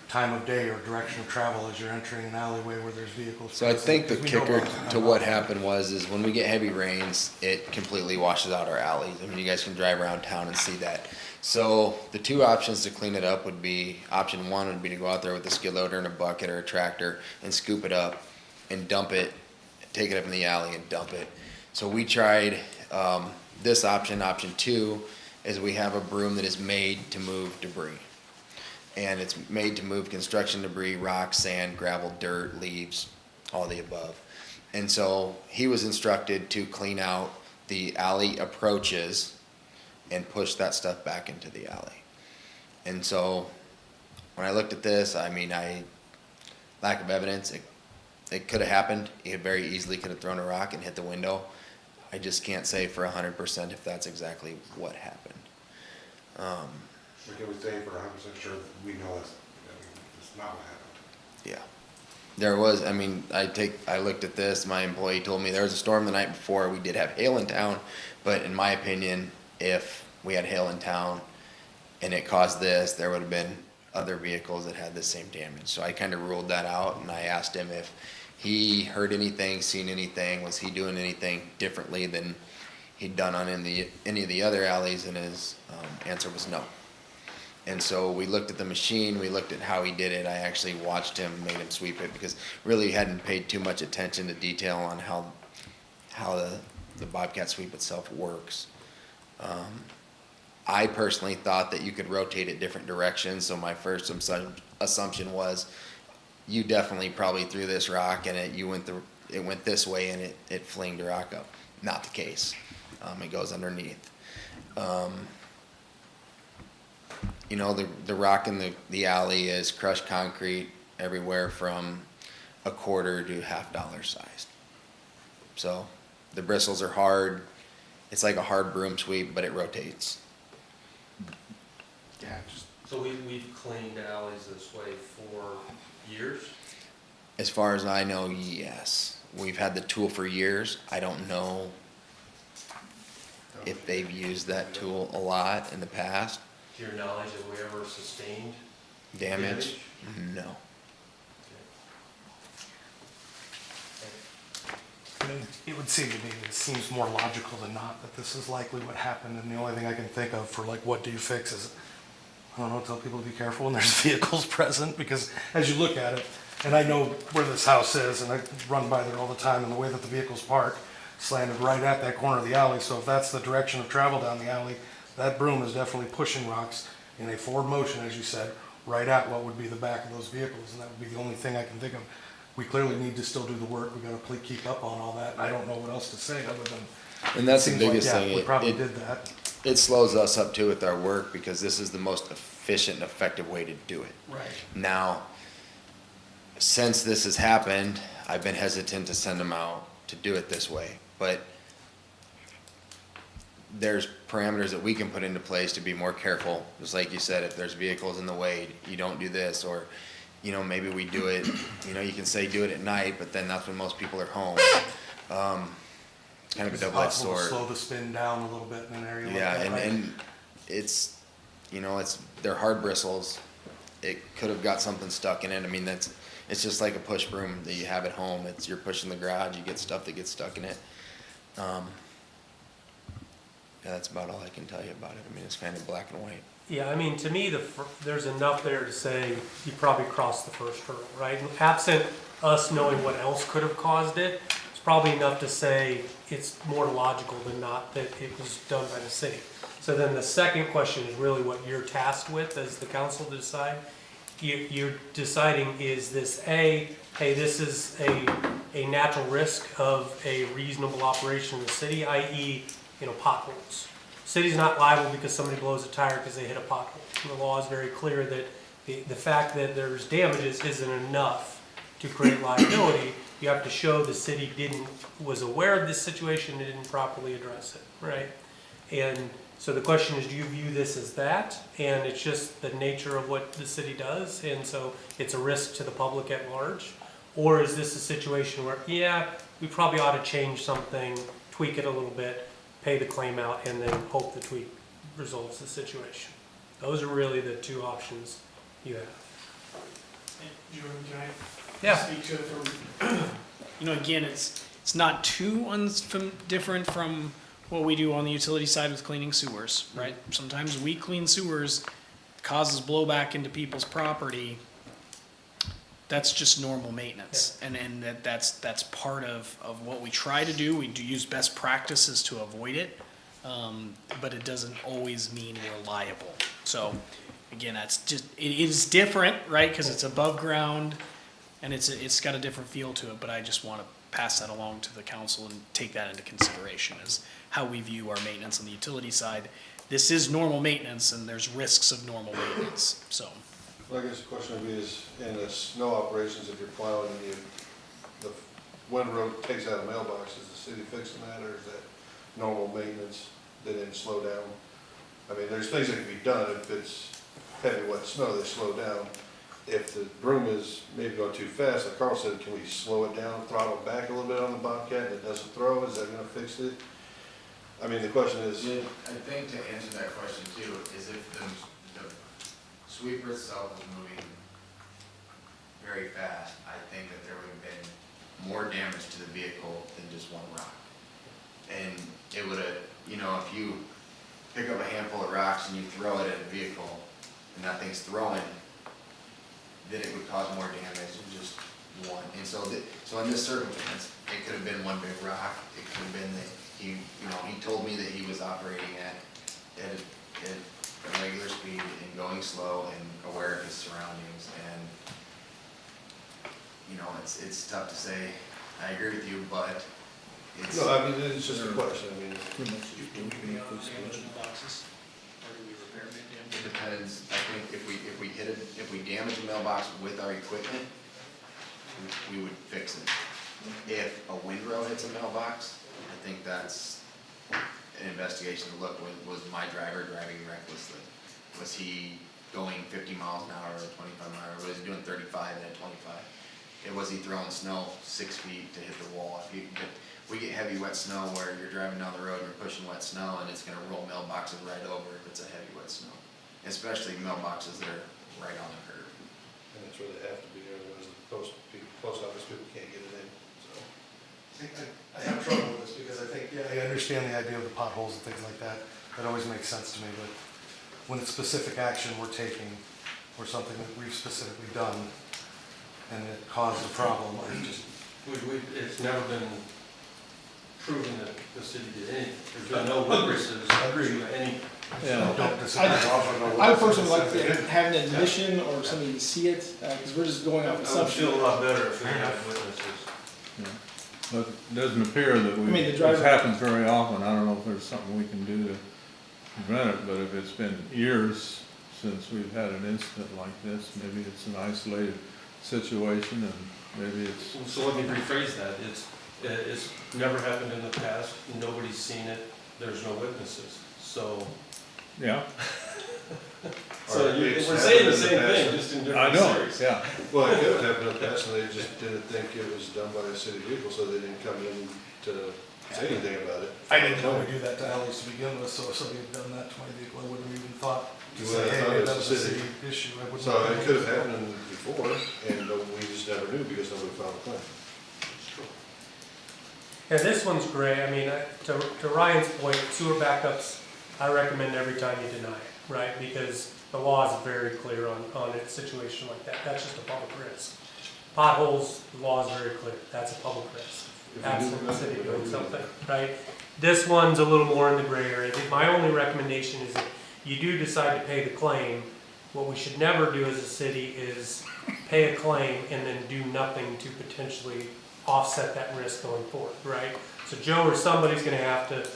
time of day or direction of travel as you're entering an alleyway where there's vehicles? So I think the Because we know kicker about- to what happened is when we get heavy rains, it completely washes out our alleys. I mean, you guys can drive around town and see that. So the two options to clean it up would be, option one would be to go out there with a skid loader and a bucket or a tractor and scoop it up and dump it, take it up in the alley and dump it. So we tried this option. Option two is we have a broom that is made to move debris. And it's made to move construction debris, rock, sand, gravel, dirt, leaves, all the above. And so he was instructed to clean out the alley approaches and push that stuff back into the alley. And so when I looked at this, lack of evidence, it could have happened. He very easily could have thrown a rock and hit the window. I just can't say for 100% if that's exactly what happened. Can we say for 100% sure that we know it's not what happened? Yeah. There was, I looked at this, my employee told me there was a storm the night before, we did have hail in town, but in my opinion, if we had hail in town and it caused this, there would have been other vehicles that had the same damage. So I kind of ruled that out, and I asked him if he heard anything, seen anything, was he doing anything differently than he'd done on any of the other alleys, and his answer was no. And so we looked at the machine, we looked at how he did it. I actually watched him, made him sweep it, because really hadn't paid too much attention to detail on how the Bobcat sweep itself works. I personally thought that you could rotate it different directions, so my first assumption was you definitely probably threw this rock and it went this way and it flinged the rock up. Not the case. It goes underneath. The rock in the alley is crushed concrete everywhere from a quarter to $50 sized. So the bristles are hard. It's like a hard broom sweep, but it rotates. Yeah, So we've cleaned alleys this way for years? As far as I know, yes. We've had the tool for years. I don't know if they've used that tool a lot in the past. To your knowledge, have we ever sustained Damage? No. It would seem to me that it seems more logical than not that this is likely what happened, and the only thing I can think of for what do you fix is, I don't know, tell people to be careful when there's vehicles present, because as you look at it, and I know where this house is, and I run by there all the time, and the way that the vehicles park, slanted right at that corner of the alley. So if that's the direction of travel down the alley, that broom is definitely pushing rocks in a forward motion, as you said, right at what would be the back of those vehicles. And that would be the only thing I can think of. We clearly need to still do the work. We gotta keep up on all that. I don't know what else to say other than. And that's the it seems like, biggest yeah, thing. We probably did that. It slows us up too with our work because this is the most efficient and effective way to do it. Right. Now, since this has happened, I've been hesitant to send them out to do it this way, but there's parameters that we can put into place to be more careful. Just like you said, if there's vehicles in the way, you don't do this, or, you know, maybe we do it, you know, you can say do it at night, but then that's when most people are home. Kind of a double-edged sword. Is it possible to slow the spin down a little bit in an area like Yeah, that? right? and it's, you know, they're hard bristles. It could have got something stuck in it. I mean, it's just like a push broom that you have at home. You're pushing the garage, you get stuff that gets stuck in it. Yeah, that's about all I can tell you about it. I mean, it's kind of black and white. Yeah, I mean, to me, there's enough there to say you probably crossed the first hurdle, right? Absent us knowing what else could have caused it, it's probably enough to say it's more logical than not that it was done by the city. So then the second question is really what you're tasked with as the council to decide. You're deciding, is this hey, this is a natural risk of a reasonable operation in the city, i.e., you know, potholes. City's not liable because somebody blows a tire because they hit a pothole. The law is very clear that the fact that there's damages isn't enough to create liability. You have to show the city was aware of this situation and didn't properly address it, right? And so the question is, do you view this as that? And it's just the nature of what the city does, and so it's a risk to the public at large? Or is this a situation where, yeah, we probably ought to change something, tweak it a little bit, pay the claim out, and then hope the tweak resolves the situation? Those are really the two options you have. Jordan, can I Yeah. speak to it from, you know, again, it's not too different from what we do on the utility side with cleaning sewers, right? Sometimes we clean sewers, causes blowback into people's property. That's just normal maintenance. Yeah. And that's part of what we try to do. We do use best practices to avoid it. But it doesn't always mean we're liable. So again, it is different, right? Because it's above ground and it's got a different feel to it, but I just want to pass that along to the council and take that into consideration as how we view our maintenance on the utility side. This is normal maintenance and there's risks of normal maintenance, so. Well, I guess the question would be is, in the snow operations, if you're plowing and the wind road takes out a mailbox, is the city fixing that, or is that normal maintenance, they didn't slow down? I mean, there's things that can be done. If it's heavy wet snow, they slow down. If the broom is maybe going too fast, like Carl said, can we slow it down, throttle it back a little bit on the Bobcat and it doesn't throw? Is that gonna fix it? I mean, the question is. Yeah, I think to answer that question too, is if the sweeper itself was moving very fast, I think that there would have been more damage to the vehicle than just one rock. And it would have, you know, if you pick up a handful of rocks and you throw it at a vehicle and that thing's throwing, then it would cause more damage than just one. And so, so in this circumstance, it could have been one big rock. It could have been that he told me that he was operating at a regular speed and going slow and aware of his surroundings. And you know, it's tough to say. I agree with you, but it's. No, I mean, it's just a question. I mean, It depends. I think if we damage a mailbox with our equipment, we would fix it. If a windrow hits a mailbox, I think that's an investigation to look. Was my driver driving recklessly? Was he going 50 miles an hour or 25 miles an hour? Was he doing 35 and at 25? Was he throwing snow 6 feet to hit the wall? We get heavy wet snow where you're driving down the road and you're pushing wet snow and it's gonna roll mailboxes right over if it's a heavy wet snow. Especially mailboxes that are right on the curb. and that's where they have to be, otherwise the post office people can't get it in, so. I have trouble with this because I think, yeah, I understand the idea of the potholes and things like that. That always makes sense to me, but when it's specific action we're taking or something that we've specifically done and it caused a problem, I just. It's never been proving that the city did anything. There's been no witnesses to any. Yeah. I personally like to have an admission or somebody to see it, because we're just going off I would assumption. feel a lot better if we had witnesses. But it doesn't appear that we, I mean, the this driver- happens very often. I don't know if there's something we can do to prevent it, but if it's been years since we've had an incident like this, maybe it's an isolated situation and maybe it's, So let me rephrase that. It's never happened in the past. Nobody's seen it. There's no witnesses. So. yeah. So we're saying the same thing, just in I different know, series. yeah. Well, it could have happened in the past, and they just didn't think it was done by a city vehicle, so they didn't come in to say anything about it. I didn't know we do that to alleys to begin with, so if somebody had done that to my vehicle, I wouldn't have even thought to You say, wouldn't have thought hey, it that was was a a city. city issue. I wouldn't So have it could have happened before, and we just never knew because nobody filed a claim. Yeah, this one's great. I mean, to Ryan's point, sewer backups, I recommend every time you deny it, right? Because the law is very clear on a situation like that. That's just a public risk. Potholes, the law is very clear. That's a public risk. Absent the city doing something, right? This one's a little more in the gray area. I think my only recommendation is that you do decide to pay the claim. What we should never do as a city is pay a claim and then do nothing to potentially offset that risk going forward, right? So Joe or somebody's gonna have to,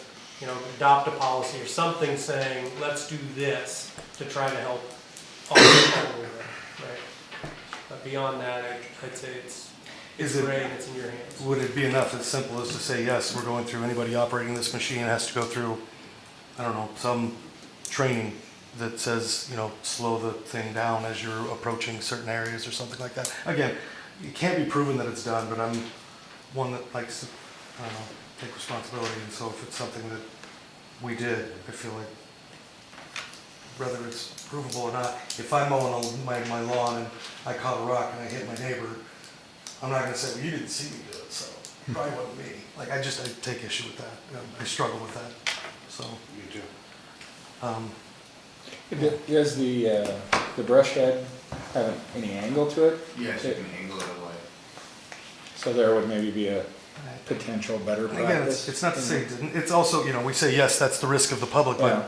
adopt a policy or something saying, let's do this to try to help offset that a little bit, right? But beyond that, I'd say it's gray and it's in your hands. Would it be enough as simple as to say, yes, we're going through, anybody operating this machine has to go through, I don't know, some training that says, slow the thing down as you're approaching certain areas or something like that? Again, it can't be proven that it's done, but I'm one that likes to, I don't know, take responsibility, and so if it's something that we did, I feel like, whether it's provable or not, if I'm mowing my lawn and I caught a rock and I hit my neighbor, I'm not gonna say, well, you didn't see me do it, so it probably wasn't me. Like, I take issue with that. I struggle with that, so. Me too. Does the brush head have any angle to it? Yes, you can angle it away. So there would maybe be a potential better Again, practice? it's not to say, it's also, we say, yes, that's the risk of the public, Yeah.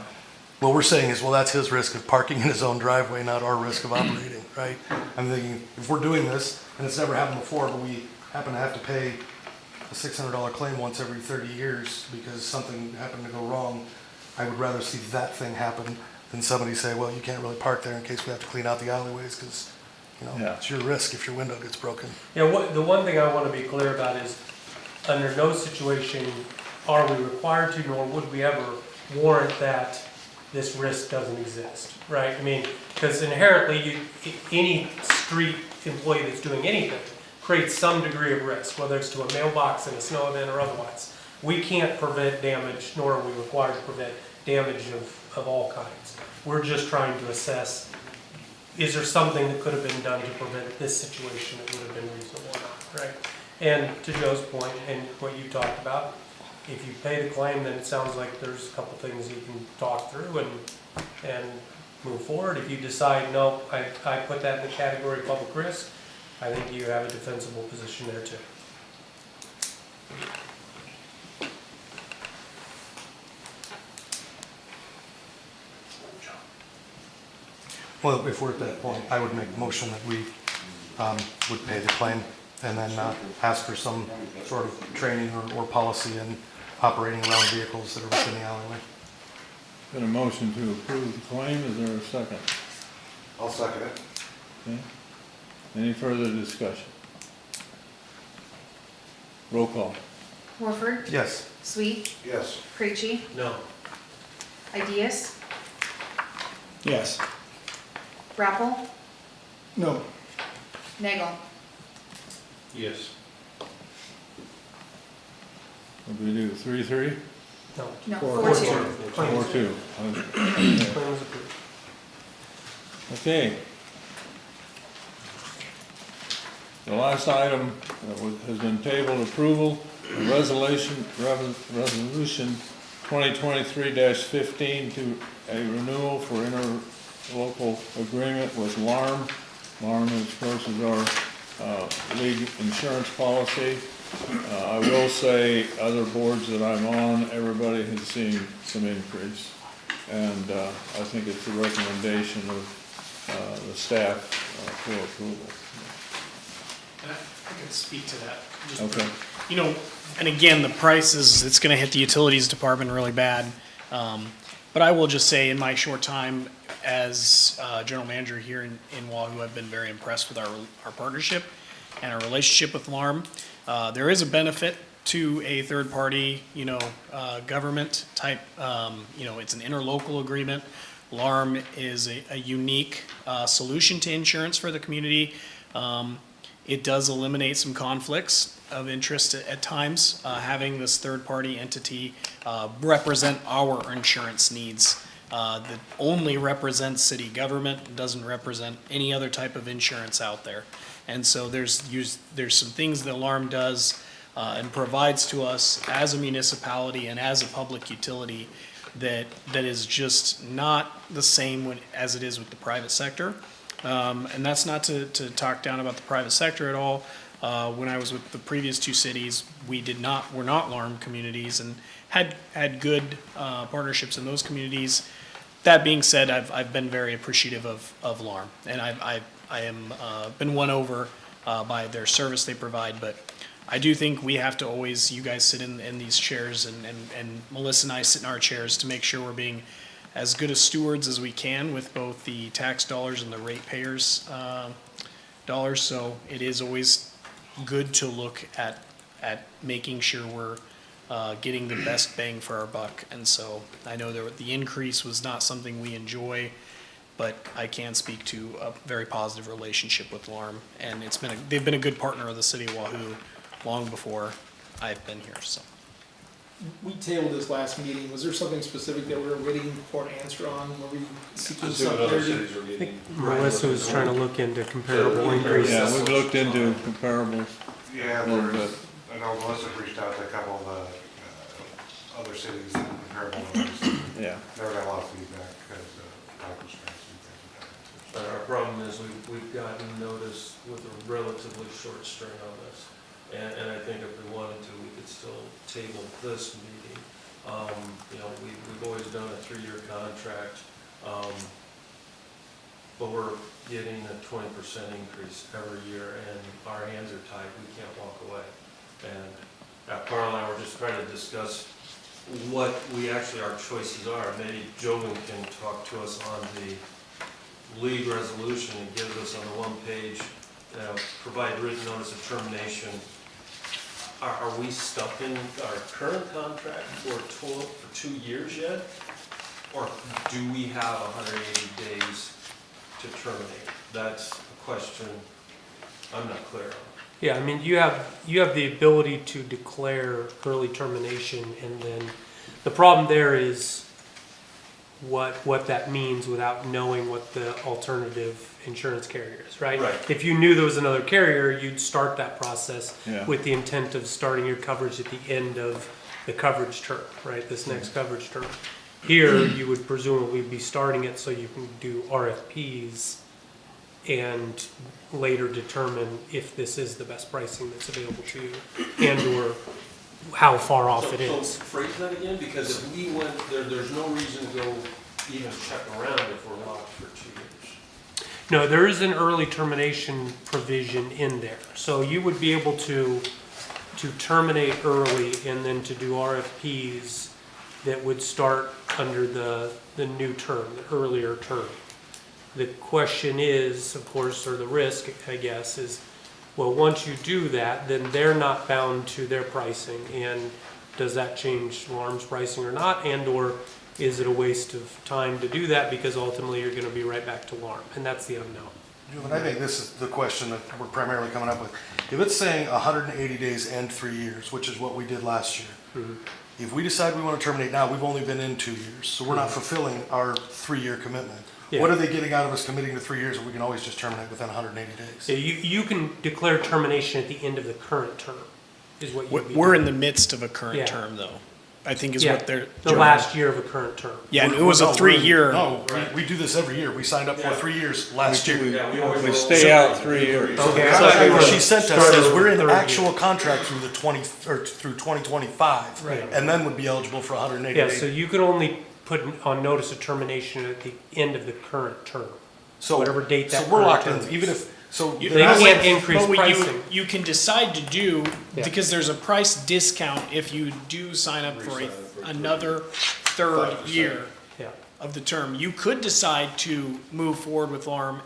but what we're saying is, well, that's his risk of parking in his own driveway, not our risk of operating, right? I'm thinking, if we're doing this, and it's never happened before, but we happen to have to pay a $600 claim once every 30 years because something happened to go wrong, I would rather see that thing happen than somebody say, well, you can't really park there in case we have to clean out the alleyways, because, Yeah. it's your risk if your window gets broken. Yeah, the one thing I want to be clear about is, under no situation are we required to, nor would we ever warrant that this risk doesn't exist, right? I mean, because inherently, any street employee that's doing anything creates some degree of risk, whether it's to a mailbox in a snow event or otherwise. We can't prevent damage, nor are we required to prevent damage of all kinds. We're just trying to assess, is there something that could have been done to prevent this situation that would have been reasonable or not, right? And to Joe's point, and what you talked about, if you pay the claim, then it sounds like there's a couple things you can talk through and move forward. If you decide, no, I put that in the category of public risk, I think you have a defensible position there too. Well, if we're at that point, I would make a motion that we would pay the claim and then ask for some sort of training or policy in operating around vehicles that are within the alleyway. Got a motion to approve the claim, is there a second? I'll second it. Okay. Any further discussion? Roll call. Warford. Yes. Sweet. Yes. Creachy. No. Ideas. Yes. Rappel. No. Nagel. Yes. What do we do, 3-3? No, 4-2. 4-2. Claim is approved. Okay. The last item has been tabled, approval of resolution 2023-15 to a renewal for interlocal agreement with LARM. LARM, of course, is our league insurance policy. I will say, other boards that I'm on, everybody has seen some increase. And I think it's the recommendation of the staff for approval. And I can speak to that. Just Okay. You know, and again, the price is, it's gonna hit the utilities department really bad. But I will just say, in my short time as general manager here in Wahoo, I've been very impressed with our partnership and our relationship with LARM. There is a benefit to a third-party, government type, it's an interlocal agreement. LARM is a unique solution to insurance for the community. It does eliminate some conflicts of interest at times, having this third-party entity represent our insurance needs. That only represents city government, doesn't represent any other type of insurance out there. And so there's some things that LARM does and provides to us as a municipality and as a public utility that is just not the same as it is with the private sector. And that's not to talk down about the private sector at all. When I was with the previous two cities, we're not LARM communities and had good partnerships in those communities. That being said, I've been very appreciative of LARM, and I am been won over by their service they provide. But I do think we have to always, you guys sit in these chairs, and Melissa and I sit in our chairs to make sure we're being as good as stewards as we can with both the tax dollars and the ratepayers' dollars. So it is always good to look at making sure we're getting the best bang for our buck. And so I know the increase was not something we enjoy, but I can speak to a very positive relationship with LARM, and they've been a good partner of the city of Wahoo long before I've been here. So We tabled this last meeting. Was there something specific that we were waiting for an answer on? Were we seeking some clarity? I think Melissa was trying to look into comparable increases. Yeah, we've looked into comparables. Yeah, a little there's, bit. I know Melissa reached out to a couple of other cities in comparable numbers. Yeah. Never got a lot of feedback because of time constraints and things like that. Our problem is we've gotten notice with a relatively short string on this. And I think if we wanted to, we could still table this meeting. We've always done a 3-year contract, but we're getting a 20% increase every year, and our hands are tied. We can't walk away. And Carl and I were just trying to discuss what our choices are. Maybe Jovan can talk to us on the league resolution and give us on the one page, provide written notice of termination. Are we stuck in our current contract for 2 years yet? Or do we have 180 days to terminate? That's a question I'm not clear on. Yeah, I mean, you have the ability to declare early termination, and then the problem there is what that means without knowing what the alternative insurance carrier is, right? Right. If you knew there was another carrier, you'd start that process Yeah. with the intent of starting your coverage at the end of the coverage term, right? This next coverage term. Here, you would presumably be starting it so you can do RFPs and later determine if this is the best pricing that's available to you, and or how far off it is. So phrase that again, because if we went, there's no reason to go even check around if we're locked for 2 years. No, there is an early termination provision in there. So you would be able to terminate early and then to do RFPs that would start under the new term, the earlier term. The question is, of course, or the risk, I guess, is, well, once you do that, then they're not bound to their pricing. And does that change LARM's pricing or not? And or is it a waste of time to do that because ultimately you're going to be right back to LARM? And that's the unknown. And I think this is the question that we're primarily coming up with. If it's saying 180 days and 3 years, which is what we did last year, if we decide we want to terminate now, we've only been in 2 years, so we're not fulfilling our 3-year commitment. Yeah. What are they getting out of us committing to 3 years if we can always just terminate within 180 days? Yeah, you can declare termination at the end of the current term, is what you. We're in the midst of a current Yeah. term, though. I think is Yeah, what they're. the last year of a current term. Yeah, and it was a 3-year. No, we do this every year. We signed up for 3 years last year. We stay out 3 years. Okay. What she sent us says we're in Third actual contract through through 2025. Right. And then would be eligible for 180 Yeah, days. so you could only put on notice of termination at the end of the current term. So whatever date that So we're current locked term in, is. even if, so. They they're not- can't increase But what pricing. you can decide to do, Yeah. because there's a price discount if you do sign up for another third year Yeah. of the term. You could decide to move forward with LARM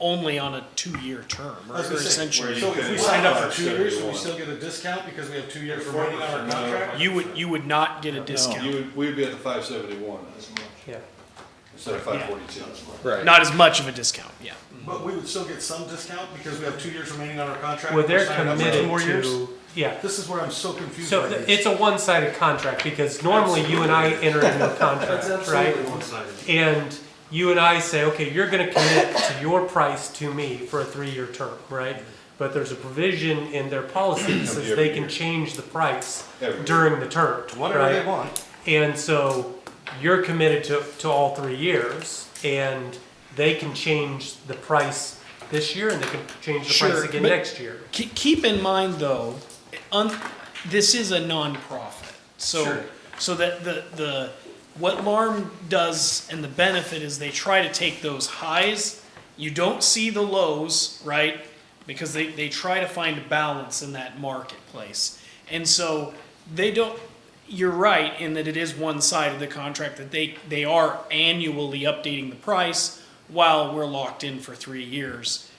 only on a 2-year term, I or was gonna say, essentially. so if we signed up for 2 years, would we still get a discount because we have 2 years remaining on our contract? You would not get a discount. We'd be at the 571 Yeah. instead of 542. Right. Not as much of a discount, yeah. But we would still get some discount because we have 2 years remaining on our contract? Well, they're We're signing up for 2 committed more years? to, yeah. This is where I'm so confused So by this. it's a one-sided contract because normally you and I enter into a contract, right? And you and I say, okay, you're gonna commit to your price to me for a 3-year term, right? But there's a provision in their policy that says they can change the price during the term, Whatever right? they want. And so you're committed to all 3 years and they can change the price this year and they can change the price Sure, again but next year. Keep in mind, though, this is a nonprofit, so Sure. so that the what LARM does and the benefit is they try to take those highs. You don't see the lows, right? Because they try to find a balance in that marketplace, and so they don't. You're right in that it is one side of the contract that they are annually updating the price while we're locked in for 3 years.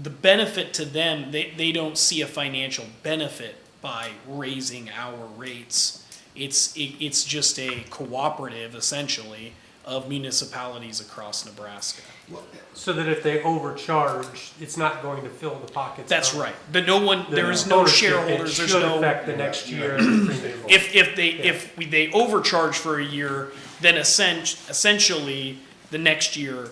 The benefit to them, they don't see a financial benefit by raising our rates. It's just a cooperative, essentially, of municipalities across Nebraska. So that if they overcharge, it's not going to fill the pockets. That's of right. But no one, there is no ownership. shareholders, It there's should no. affect the next year. If If they overcharge for a year, then essentially, the next year,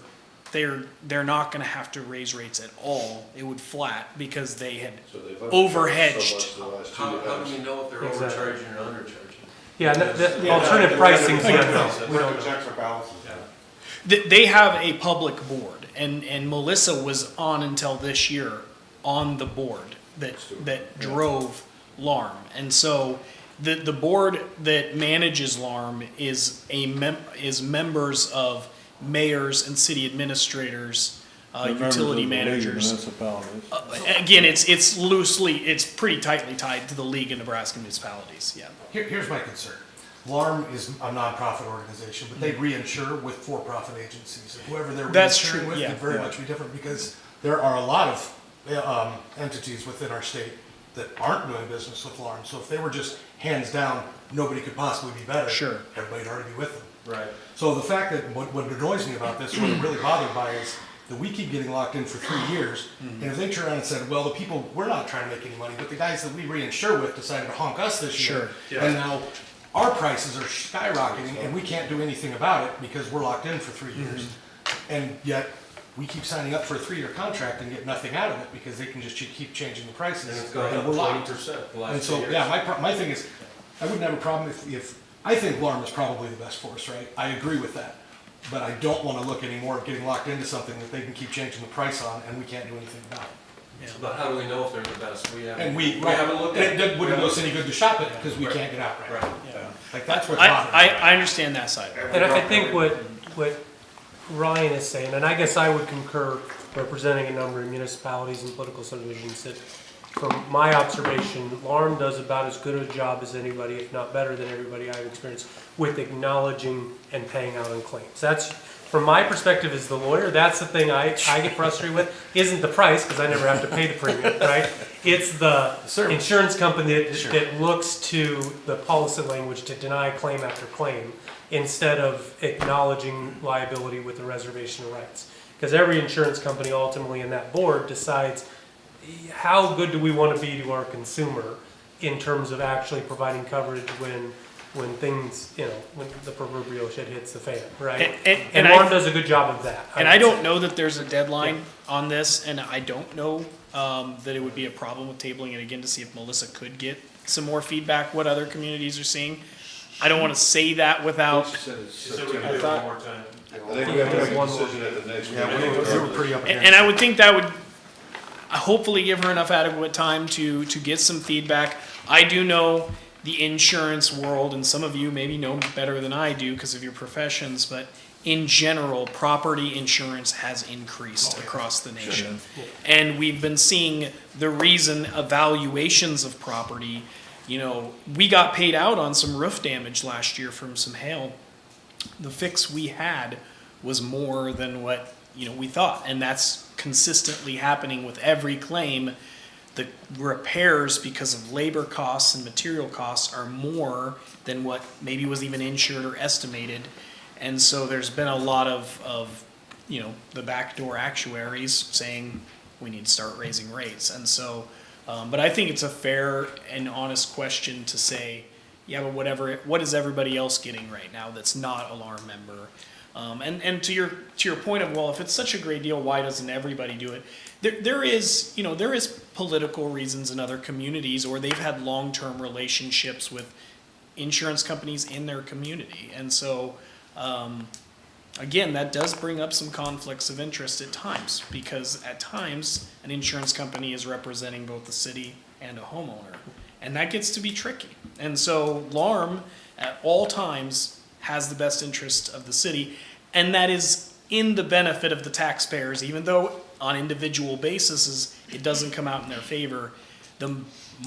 they're not gonna have to raise rates at all. It would flat because they had overhedged. How do we know if they're Exactly. overcharging or undercharging? Yeah, the alternative pricing is Checks unknown. We don't know. or balances. They have a public board, and Melissa was on until this year on the board that drove LARM. And so the board that manages LARM is members of mayors and city administrators, utility managers. Municipalities. Again, it's loosely, it's pretty tightly tied to the League of Nebraska Municipalities, yeah. Here's my concern. LARM is a nonprofit organization, but they reinsure with for-profit agencies. Whoever they're That's reinsuring true, with yeah. could very much be different because there are a lot of entities within our state that aren't doing business with LARM. So if they were just hands down, nobody could possibly be better. Sure. Everybody'd already be with them. Right. So the fact that what annoys me about this, what I'm really bothered by is that we keep getting locked in for 3 years. And if they turn around and said, well, the people, we're not trying to make any money, but the guys that we reinsure with decided to honk us this year. Sure. And now our prices are skyrocketing and we can't do anything about it because we're locked in for 3 years. And yet we keep signing up for a 3-year contract and get nothing out of it because they can just keep changing the prices. And it's gone up we're locked. 20% the last And so, 2 years. yeah, my thing is, I wouldn't have a problem if I think LARM is probably the best for us, right? I agree with that. But I don't want to look anymore at getting locked into something that they can keep changing the price on and we can't do anything about it. But how do we know if they're the best? We haven't. And we haven't looked at it wouldn't do us any good to shop it because we can't get out right. Right. Like that's what's bothering me. I understand that side. And I think what Ryan is saying, and I guess I would concur, representing a number of municipalities and political subdivisions, that from my observation, LARM does about as good a job as anybody, if not better than everybody I've experienced, with acknowledging and paying out on claims. That's, from my perspective as the lawyer, that's the thing I get frustrated with, isn't the price, because I never have to pay the premium, right? It's the insurance company that looks to the policy language to deny claim after claim, instead of acknowledging liability with the reservation of rights. Because every insurance company ultimately in that board decides how good do we want to be to our consumer in terms of actually providing coverage when things, when the proverbial shit hits the fan, right? And LARM does a good job of that. And I don't know that there's a deadline on this, and I don't know that it would be a problem with tabling it again to see if Melissa could get some more feedback, what other communities are seeing. I don't want to say that without. So we can do it one more time. I think we have to make a decision at the next meeting. we were pretty up against And I would think that would hopefully give her enough adequate time to get some feedback. I do know the insurance world, and some of you maybe know better than I do because of your professions, but in general, property insurance has increased across the nation. And we've been seeing the reason evaluations of property, you know, we got paid out on some roof damage last year from some hail. The fix we had was more than what, you know, we thought, and that's consistently happening with every claim. The repairs, because of labor costs and material costs, are more than what maybe was even insured or estimated. And so there's been a lot of you know, the backdoor actuaries saying we need to start raising rates. And so, but I think it's a fair and honest question to say, yeah, but what is everybody else getting right now that's not a LARM member? And to your point of, well, if it's such a great deal, why doesn't everybody do it? There is political reasons in other communities, or they've had long-term relationships with insurance companies in their community. And so, again, that does bring up some conflicts of interest at times, because at times an insurance company is representing both the city and a homeowner. And that gets to be tricky. And so LARM at all times has the best interest of the city, and that is in the benefit of the taxpayers, even though on individual basis it doesn't come out in their favor. The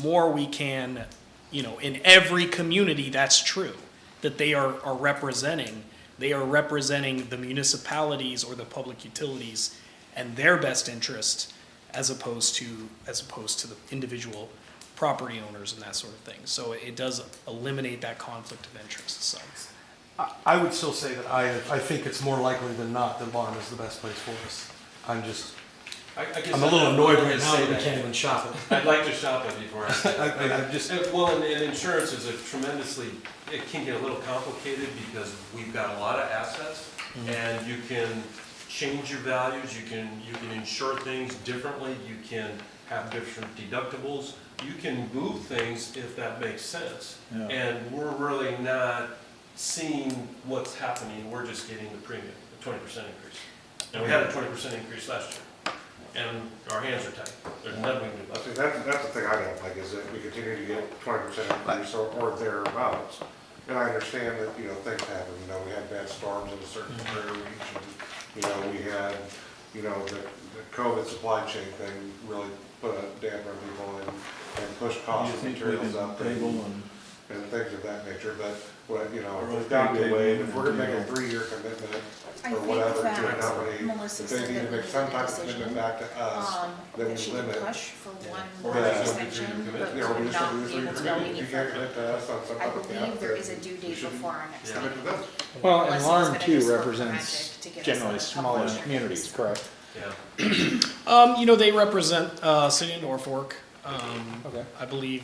more we can, you know, in every community that's true, that they are representing the municipalities or the public utilities and their best interest, as opposed to the individual property owners and that sort of thing. So it does eliminate that conflict of interest. So I would still say that I think it's more likely than not that LARM is the best place for us. I guess I'm a little annoyed right now say that we can't even shop it. I'd like to shop it before I say it. I'm just. Well, and insurance is it can get a little complicated because we've got a lot of assets, and you can change your values, you can insure things differently, you can have different deductibles, you can move things if that makes sense. Yeah. And we're really not seeing what's happening, we're just getting the premium, the 20% increase. And we had a 20% increase last year, and our hands are tied. There's nothing we can do about it. That's the thing I don't like, is that we continue to get 20% increase or thereabouts. And I understand that, you know, things happen, you know, we had bad storms in a certain area region, you know, we had, you know, the COVID supply chain thing really put a damper on people and pushed costs of materials up and things of that nature. But what, you know, there's got to be a way, if we're gonna make a 3-year commitment or whatever to a company, if they need to make some type of commitment back to us, then we limit. For one Or more we just extension, do but you know, we we would just not do be able to 3 go years. any If you can't further. commit to us on some I type of believe cap, there then is a due date you shouldn't before our next Yeah. meeting. commit to them. Well, and Melissa's LARM gonna too just work represents magic to get us generally a couple smaller more communities, correct? Yeah. you know, they represent City of Norfolk, Okay. I believe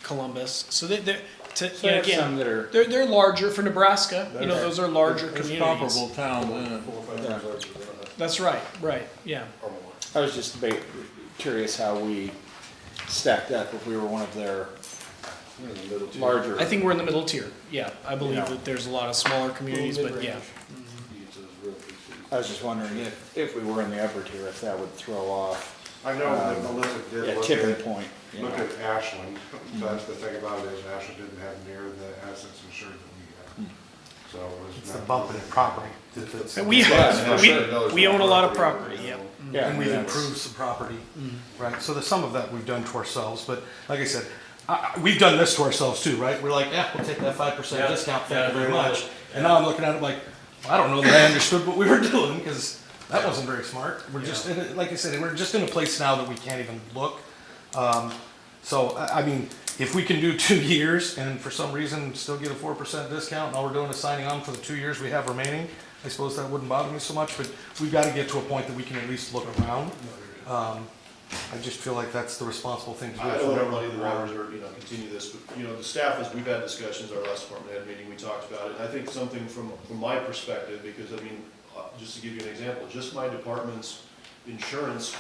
Columbus. So they're So they have some that are. they're larger for Nebraska. You know, those are larger There's communities. comparable towns in it. 4 or 5 times larger than us, That's right, yeah. or more. I was just curious how we stacked up if we were one of their larger. I think we're in the middle tier. Yeah, I believe Yeah. that there's a lot of smaller communities, but yeah. I was just wondering if we were in the upper tier, if that would throw off. I know that Melissa did a look tipping at, point. you look know. at Ashland, but the thing about it is Ashland didn't have near the assets insured that we had. So it was. It's the not- bump in property. That's- And we own a lot of property, yep. Yeah, And we've that's- improved some property, right? So there's some of that we've done to ourselves, but like I said, we've done this to ourselves too, right? We're like, yeah, we'll take that 5% Yeah. discount, Yeah, thank you very we will. much. And now I'm looking at it like, I don't know that I understood what we were doing, because that wasn't very smart. We're just, like I said, we're just in a place now that we can't even look. So, I mean, if we can do 2 years and for some reason still get a 4% discount, and all we're doing is signing on for the 2 years we have remaining, I suppose that wouldn't bother me so much, but we've got to get to a point that we can at least look around. I just feel like that's the responsible thing to do. I don't want to muddy the waters or, you know, continue this, but, you know, the staff, as we've had discussions, our last department head meeting, we talked about it. And I think something from my perspective, because, I mean, just to give you an example, just my department's insurance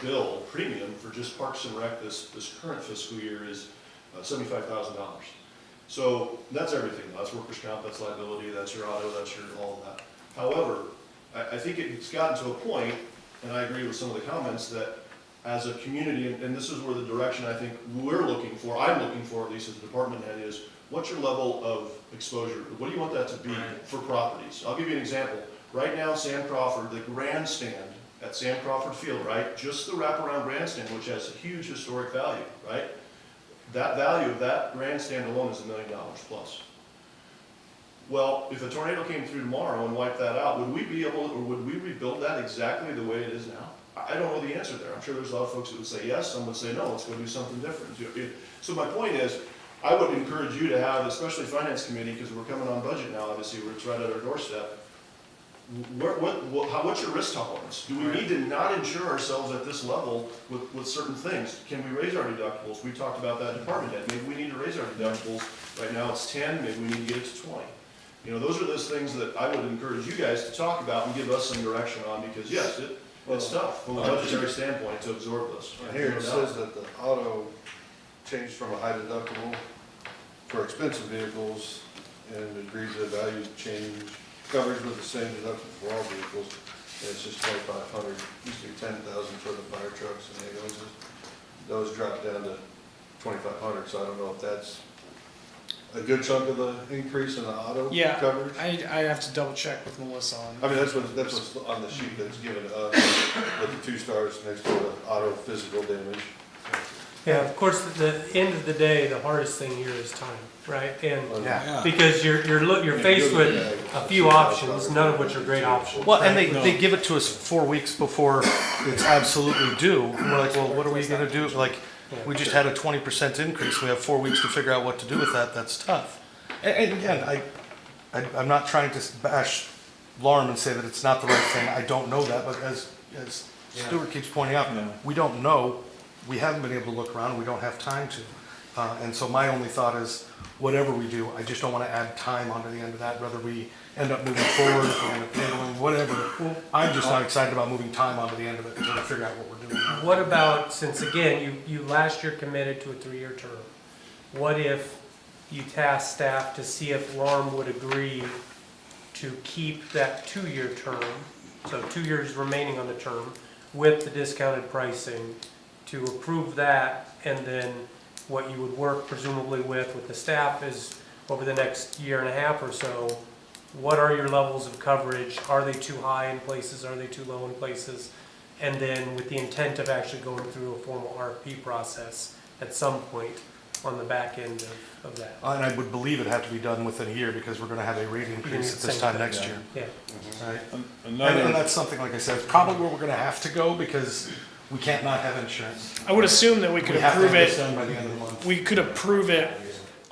bill premium for just Parks and Rec this current fiscal year is $75,000. So that's everything. That's workers' comp, that's liability, that's your auto, that's your all of that. However, I think it's gotten to a point, and I agree with some of the comments, that as a community, and this is where the direction I think we're looking for, I'm looking for at least as a department head, is what's your level of exposure? What do you want that to be for properties? I'll give you an example. Right now, Sam Crawford, the grandstand at Sam Crawford Field, right? Just the wraparound grandstand, which has a huge historic value, right? That value of that grandstand alone is $1 million plus. Well, if a tornado came through tomorrow and wiped that out, would we be able, or would we rebuild that exactly the way it is now? I don't know the answer there. I'm sure there's a lot of folks that would say yes, some would say no, let's go do something different. So my point is, I would encourage you to have, especially Finance Committee, because we're coming on budget now, obviously, where it's right at our doorstep. What's your risk tolerance? Do we need to not insure ourselves at this level with certain things? Can we raise our deductibles? We talked about that department head. Maybe we need to raise our deductibles. Right now it's 10, maybe we need to get it to 20. You know, those are those things that I would encourage you guys to talk about and give us some direction on, because yes, it's tough from a budgetary standpoint to absorb this. Here it says that the auto changed from a high deductible for expensive vehicles and agrees that value change coverage with the same deductible for all vehicles. And it's just 2,500. Used to be 10,000 for the fire trucks and ambulances. Those dropped down to 2,500. So I don't know if that's a good chunk of the increase in the auto coverage. I have to double check with Melissa on. I mean, that's what's on the sheet that's given to us with the 2 stars next to the auto physical damage. Yeah, of course, at the end of the day, the hardest thing here is time, right? And Yeah. because you're faced with a few options, none of which are great options. Well, and right? they give it to us 4 weeks before it's absolutely due. And we're like, well, what are we gonna do? Like, we just had a 20% increase. We have 4 weeks to figure out what to do with that. That's tough. And again, I'm not trying to bash Lauren and say that it's not the right thing. I don't know that, but as Stuart keeps pointing out, we don't know. We haven't been able to look around. We don't have time to. And so my only thought is, whatever we do, I just don't want to add time onto the end of that, whether we end up moving forward, if we end up tabling, whatever. I'm just not excited about moving time onto the end of it until we figure out what we're doing. What about, since again, you last year committed to a 3-year term, what if you task staff to see if Lauren would agree to keep that 2-year term, so 2 years remaining on the term, with the discounted pricing, to approve that, and then what you would work presumably with the staff is over the next year and a half or so, what are your levels of coverage? Are they too high in places? Are they too low in places? And then with the intent of actually going through a formal RFP process at some point on the back end of that. And I would believe it'd have to be done within a year because we're gonna have a rate increase at this time next year. Yeah. Right? And that's something, like I said, it's probably where we're gonna have to go because we can't not have insurance. I would assume that we could have to approve have this it, done by the end of the month. we could approve it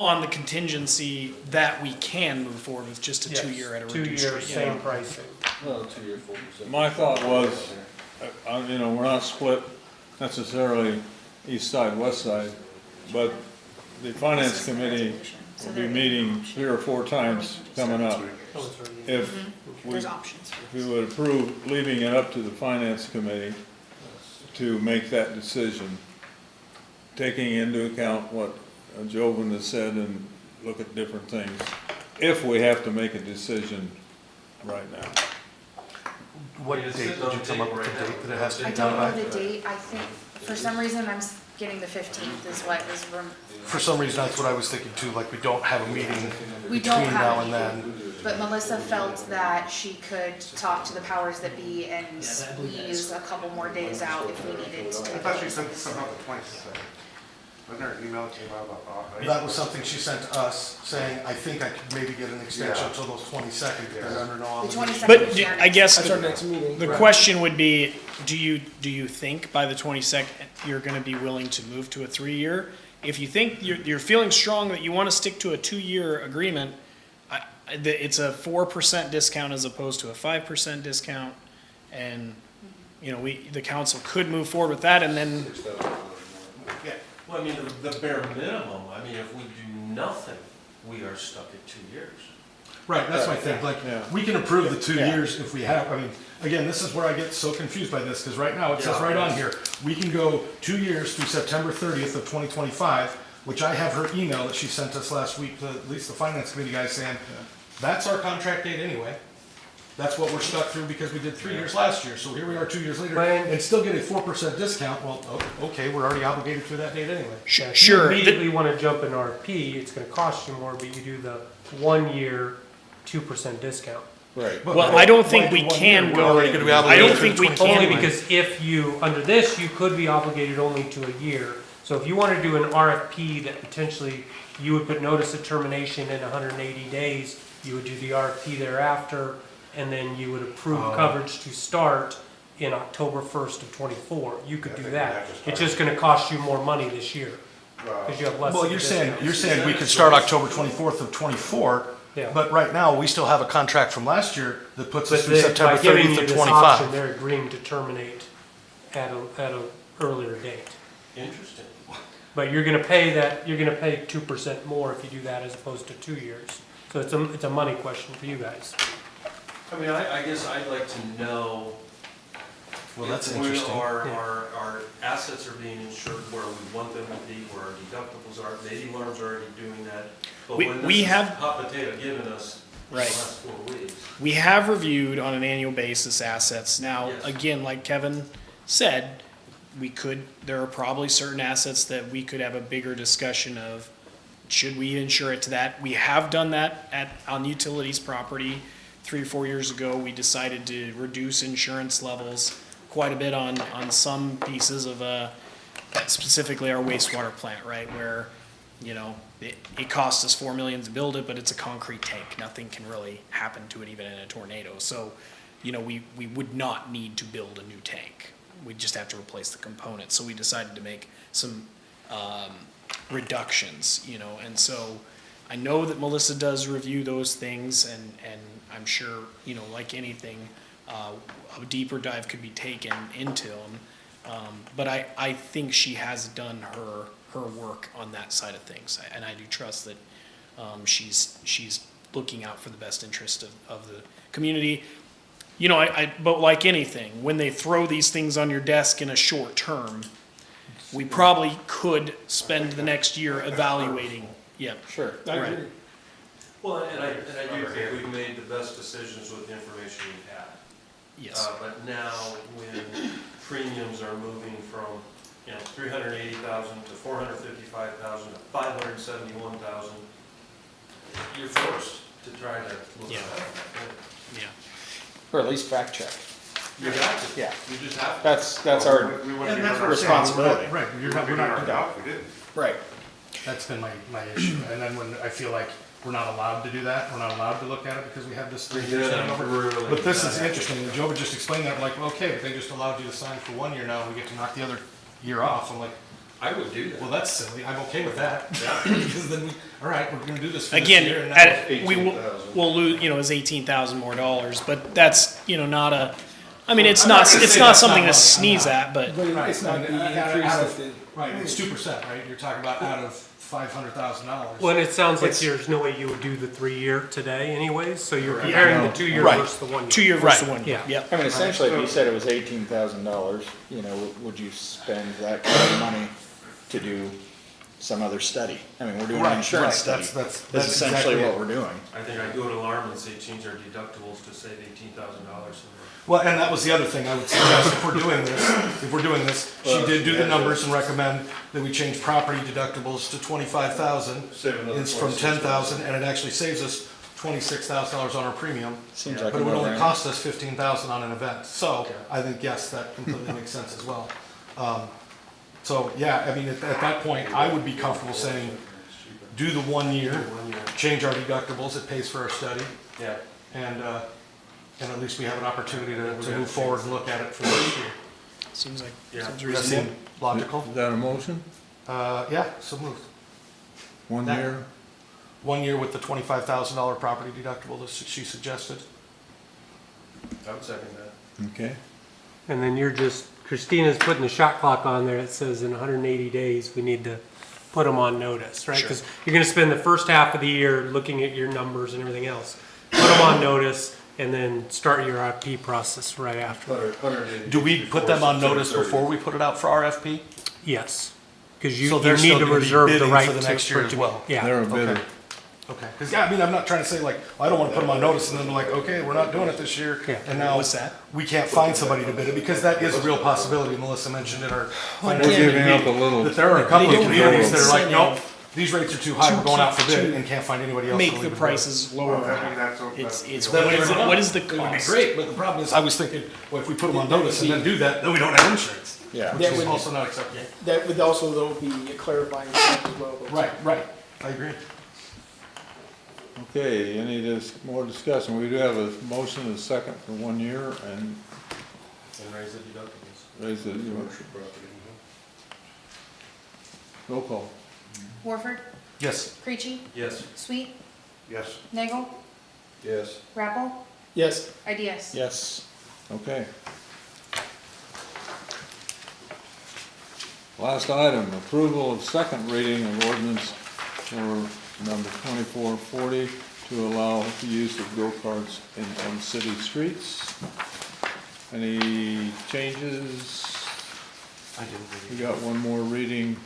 on the contingency that we can move forward with just a Yes, 2-year at a 2 reduced year, rate. same pricing. Well, 2-year, 4%. My thought was, you know, we're not split necessarily east side, west side, but the finance committee will be meeting 3 or 4 times coming up. If we would approve leaving it up to the finance committee to make that decision, taking into account what Jovan has said and look at different things, if we have to make a decision right now. What date did you come up with the date that it has to I be don't done know by? the date. I think, for some reason, I'm getting the 15th is what is, For some reason, that's what I was thinking too, like we don't have a meeting we between don't now have and a then. meeting. But Melissa felt that she could talk to the powers that be and squeeze a couple more days out if we needed to. I thought you sent something out the 22nd. Wasn't there an email that came out about That was something she sent to us, saying, I think I could maybe get an extension until those 22nd, because under no obligation. But I guess That's our next meeting. the question would be, do you think by the 22nd you're gonna be willing to move to a 3-year? If you think you're feeling strong that you wanna stick to a 2-year agreement, it's a 4% discount as opposed to a 5% discount. And, you know, the council could move forward with that and then, Yeah, well, I mean, the bare minimum, I mean, if we do nothing, we are stuck at 2 years. Right, that's my thing, like, we can approve the 2 years if we have, I mean, again, this is where I get so confused by this, because right now, it says right on here, we can go 2 years through September 30th of 2025 which I have her email that she sent us last week, to at least the finance committee guy saying, that's our contract date anyway. That's what we're stuck through because we did 3 years last year, so here we are 2 years later, and still get a 4% discount, well, okay, we're already obligated through that date anyway. Yeah, if you immediately want to jump in RFP, it's gonna cost you more, but you do the 1 year, 2% discount. Right. Well, I don't think we can go, I don't think we can. Only because if you, under this, you could be obligated only to a year. So if you want to do an RFP that potentially you would put notice of termination in 180 days, you would do the RFP thereafter, and then you would approve coverage to start in October 1st of '24. You could do that. It's just gonna cost you more money this year, because you have less. Well, you're saying we could start October 24th of '24, Yeah. but right now, we still have a contract from last year that puts us But through September by giving 30th you of this 25. option, they're agreeing to terminate at a earlier date. Interesting. But you're gonna pay 2% more if you do that as opposed to 2 years. So it's a money question for you guys. I mean, I guess I'd like to know Well, that's if interesting. our assets are being insured where we want them to be, where our deductibles are. The alarm's already doing that. But when We this have- is hot potato given us the Right. last 4 weeks. We have reviewed on an annual basis assets. Now, Yes. again, like Kevin said, there are probably certain assets that we could have a bigger discussion of, should we insure it to that? We have done that on utilities property. 3 or 4 years ago, we decided to reduce insurance levels quite a bit on some pieces of, specifically our wastewater plant, right? Where, it cost us $4 million to build it, but it's a concrete tank. Nothing can really happen to it even in a tornado. So, we would not need to build a new tank. We just have to replace the components. So we decided to make some reductions, and so I know that Melissa does review those things, and I'm sure, like anything, a deeper dive could be taken into them. But I think she has done her work on that side of things, and I do trust that she's looking out for the best interest of the community. But like anything, when they throw these things on your desk in a short term, we probably could spend the next year evaluating. Yeah. Sure. Right. Well, and I do think we've made the best decisions with the information we've had. Yes. But now, when premiums are moving from, 380,000 to 455,000 to 571,000, you're forced to try to look at that. Yeah. Or at least fact check. You got to. Yeah. You just have to. That's our responsibility. Right, we're not We didn't. Right. That's been my issue. And then when I feel like we're not allowed to do that, we're not allowed to look at it because we have this 3 years over. Really But this is interesting, and Joe just explained that, like, okay, but they just allowed you to sign for 1 year now, and we get to knock the other year off. I'm like, I would do that. well, that's silly, I'm okay with that. Yeah. Because then all right, we're gonna do this for this Again, year. And we'll lose, it's $18,000 more dollars, but that's, not a, it's not something to sneeze at, but. Right, It's not the increase that right, it's 2%, right? You're talking about out of $500,000. Well, and it sounds like It's- there's no way you would do the 3 year today anyways, so you're Correct. comparing Yeah. the 2 year Right. versus the 1 year. 2 year versus the Right. 1 year. Yeah. Yep. I mean, essentially, if you said it was $18,000, would you spend that kind of money to do some other study? I mean, we're doing an Right, insurance right. study. That's That's essentially exactly what it. we're doing. I think I'd go to alarm and say change our deductibles to save $18,000 somewhere. Well, and that was the other thing I would suggest, if we're doing this, she did do the numbers and recommend that we change property deductibles to 25,000. It's from 10,000, and it actually saves us $26,000 on our premium. Seems like But a it would only no-brainer. cost us 15,000 on an event. So I think, yes, that completely makes sense as well. So, yeah, I mean, at that point, I would be comfortable saying, do the 1 year, change our deductibles, it pays for our study. Yeah. And at least we have an opportunity to move forward and look at it for this year. Seems like, Yeah. seems Does that reasonable. seem logical? Is that a motion? Yeah, so moved. 1 That- year? 1 year with the $25,000 property deductible that she suggested. I would second that. Okay. And then Christina's putting the shot clock on there that says in 180 days, we need to put them on notice, right? Sure. Because you're gonna spend the first half of the year looking at your numbers and everything else. Put them on notice and then start your RFP process right after. Do we put them on notice before we put it out for RFP? Yes. Because you So they're need still to gonna be reserve the bidding right for the to. next year for it as to- well. Yeah. They're a bidder. Okay, because, yeah, I mean, I'm not trying to say like, well, I don't want to put them on notice and then they're like, okay, we're not doing it this year. Yeah. And now What's that? we can't find somebody to bid it, because that is a real possibility. Melissa mentioned in our We're finance giving up a meeting little. that there are a couple They of don't communities have that are like, incentive nope, these rates are too high, we're going out for bid to and can't find anybody else. Make to the leave it. prices lower. I mean, that's It's, Then what is, it would- what is the It would be cost? great, but the problem is, I was thinking, well, if we put them on notice and then do that, then we don't have insurance. Yeah. Which That is would- also not acceptable. That would also though be a clarifying step as well. though. Right, I agree. Okay, any more discussion? We do have a motion and a second for 1 year and And raise the deductibles. raise the, roll call. Warford, Yes. Creachy, Yes. Sweet, Yes. Nagel, Yes. Rappel, Yes. Ideas. Yes. Okay. Last item, approval of second reading of ordinance for number 2440 to allow the use of go-karts on city streets. Any changes? I didn't We got one more reading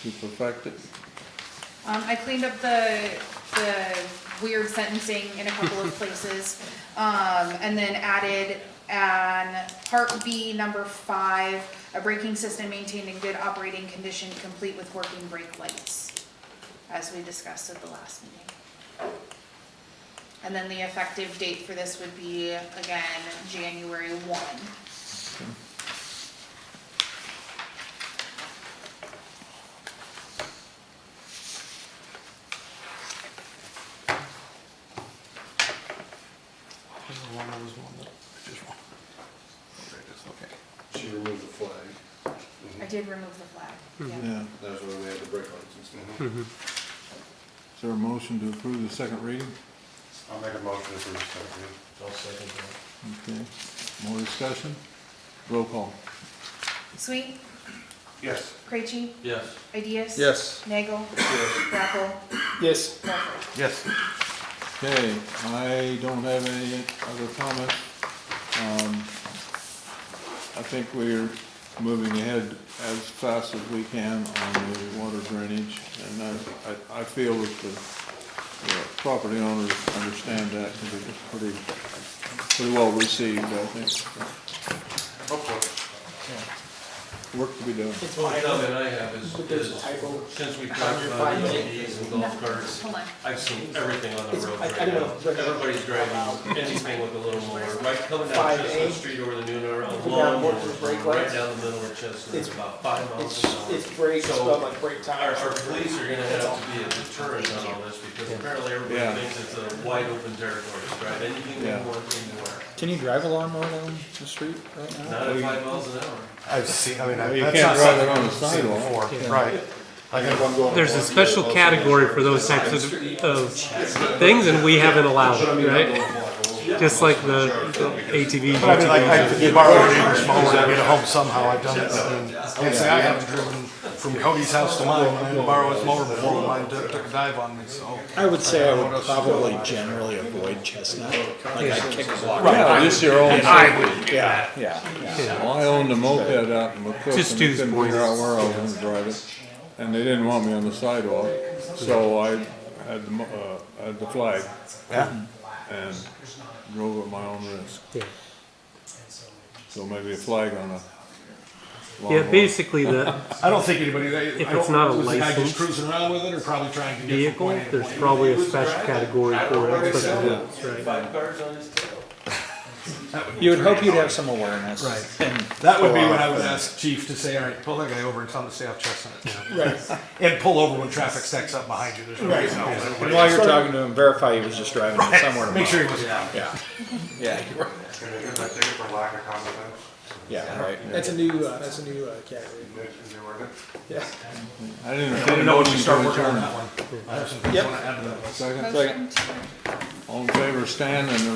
to perfect it. I cleaned up the weird sentencing in a couple of places, and then added an Part B, number 5, a braking system maintained in good operating condition, complete with working brake lights, as we discussed at the last meeting. And then the effective date for this would be, again, January 1. She removed the flag. I did remove the flag, yeah. Yeah. That's why we had the brake lights and stuff. Is there a motion to approve the second reading? I'll make a motion to approve the second reading. I'll second that. Okay. More discussion? Roll call. Sweet, Yes. Creachy, Yes. Ideas. Yes. Nagel, Rappel, Yes. Warford. Yes. Okay, I don't have any other comments. I think we're moving ahead as fast as we can on the water drainage, and I feel that the property owners understand that, because it was pretty well received, I think. Hopefully. Work to be done. One comment I have is, But there's a typo. since we talked about ATVs and golf carts, Hold on. I've seen everything on the road I right don't now. know. Everybody's driving anything with a little more, right coming down 5A. Chestnut Street over the Nooner, Put down along, workers' brake right lights. down the middle of Chestnut, it's about 5 miles an hour. It's brake, So, spelled like brake Our tires. police are gonna have to be a deterrent on all this, because apparently Yeah. everybody thinks it's a wide open territory, right? Anything they Yeah. want anywhere, Can you drive a lawnmower down the street right now? not at 5 miles an hour. I've seen, I mean, Well, you that's can't not drive something it on the I've seen sidewalk. before, Yeah. right? Like, if I'm going. There's a special category for those types of things, and we haven't allowed it, right? Just like the ATV. But I mean, like, I could borrow a neighbor's mower and get it home somehow, I've done it, and say, I haven't driven from Cody's house to mine, and I had to borrow his mower before mine took a dive on me, so. I would say I would probably generally avoid Chestnut. Like I'd kick a block. Yeah, just your own safety. Yeah, yeah. Well, I owned a moped out in McCook, Just and they use couldn't points. figure out where I was gonna drive it, and they didn't want me on the sidewalk, so I had the flag. Yeah. And drove at my own risk. Yeah. So maybe a flag on a Yeah, lawnmower. basically the I don't think anybody, If I it's don't, not a was the guy just licensed cruising around with it, or probably trying to get from vehicle, point A to there's point B? probably a special category for it, especially this, right? 5 cars on his tail. You would hope you'd have some awareness. Right. And That would be go when off I would the- ask chief to say, all right, pull that guy over and tell him to stay off Chestnut. Right. And pull over when traffic stacks up behind you, there's no Right. reason. And while you're talking to him, verify he was just driving somewhere to Make sure he mile. was, Yeah, yeah, you're right. And it is, I think, for lack of common sense. Yeah, right. That's a new category. New ordinance. Yeah. I didn't Let me intend know when motion you start to working on adjourn. that one. I have some things I Yep. want to add to that. Second, Motion to. all in favor, stand, and the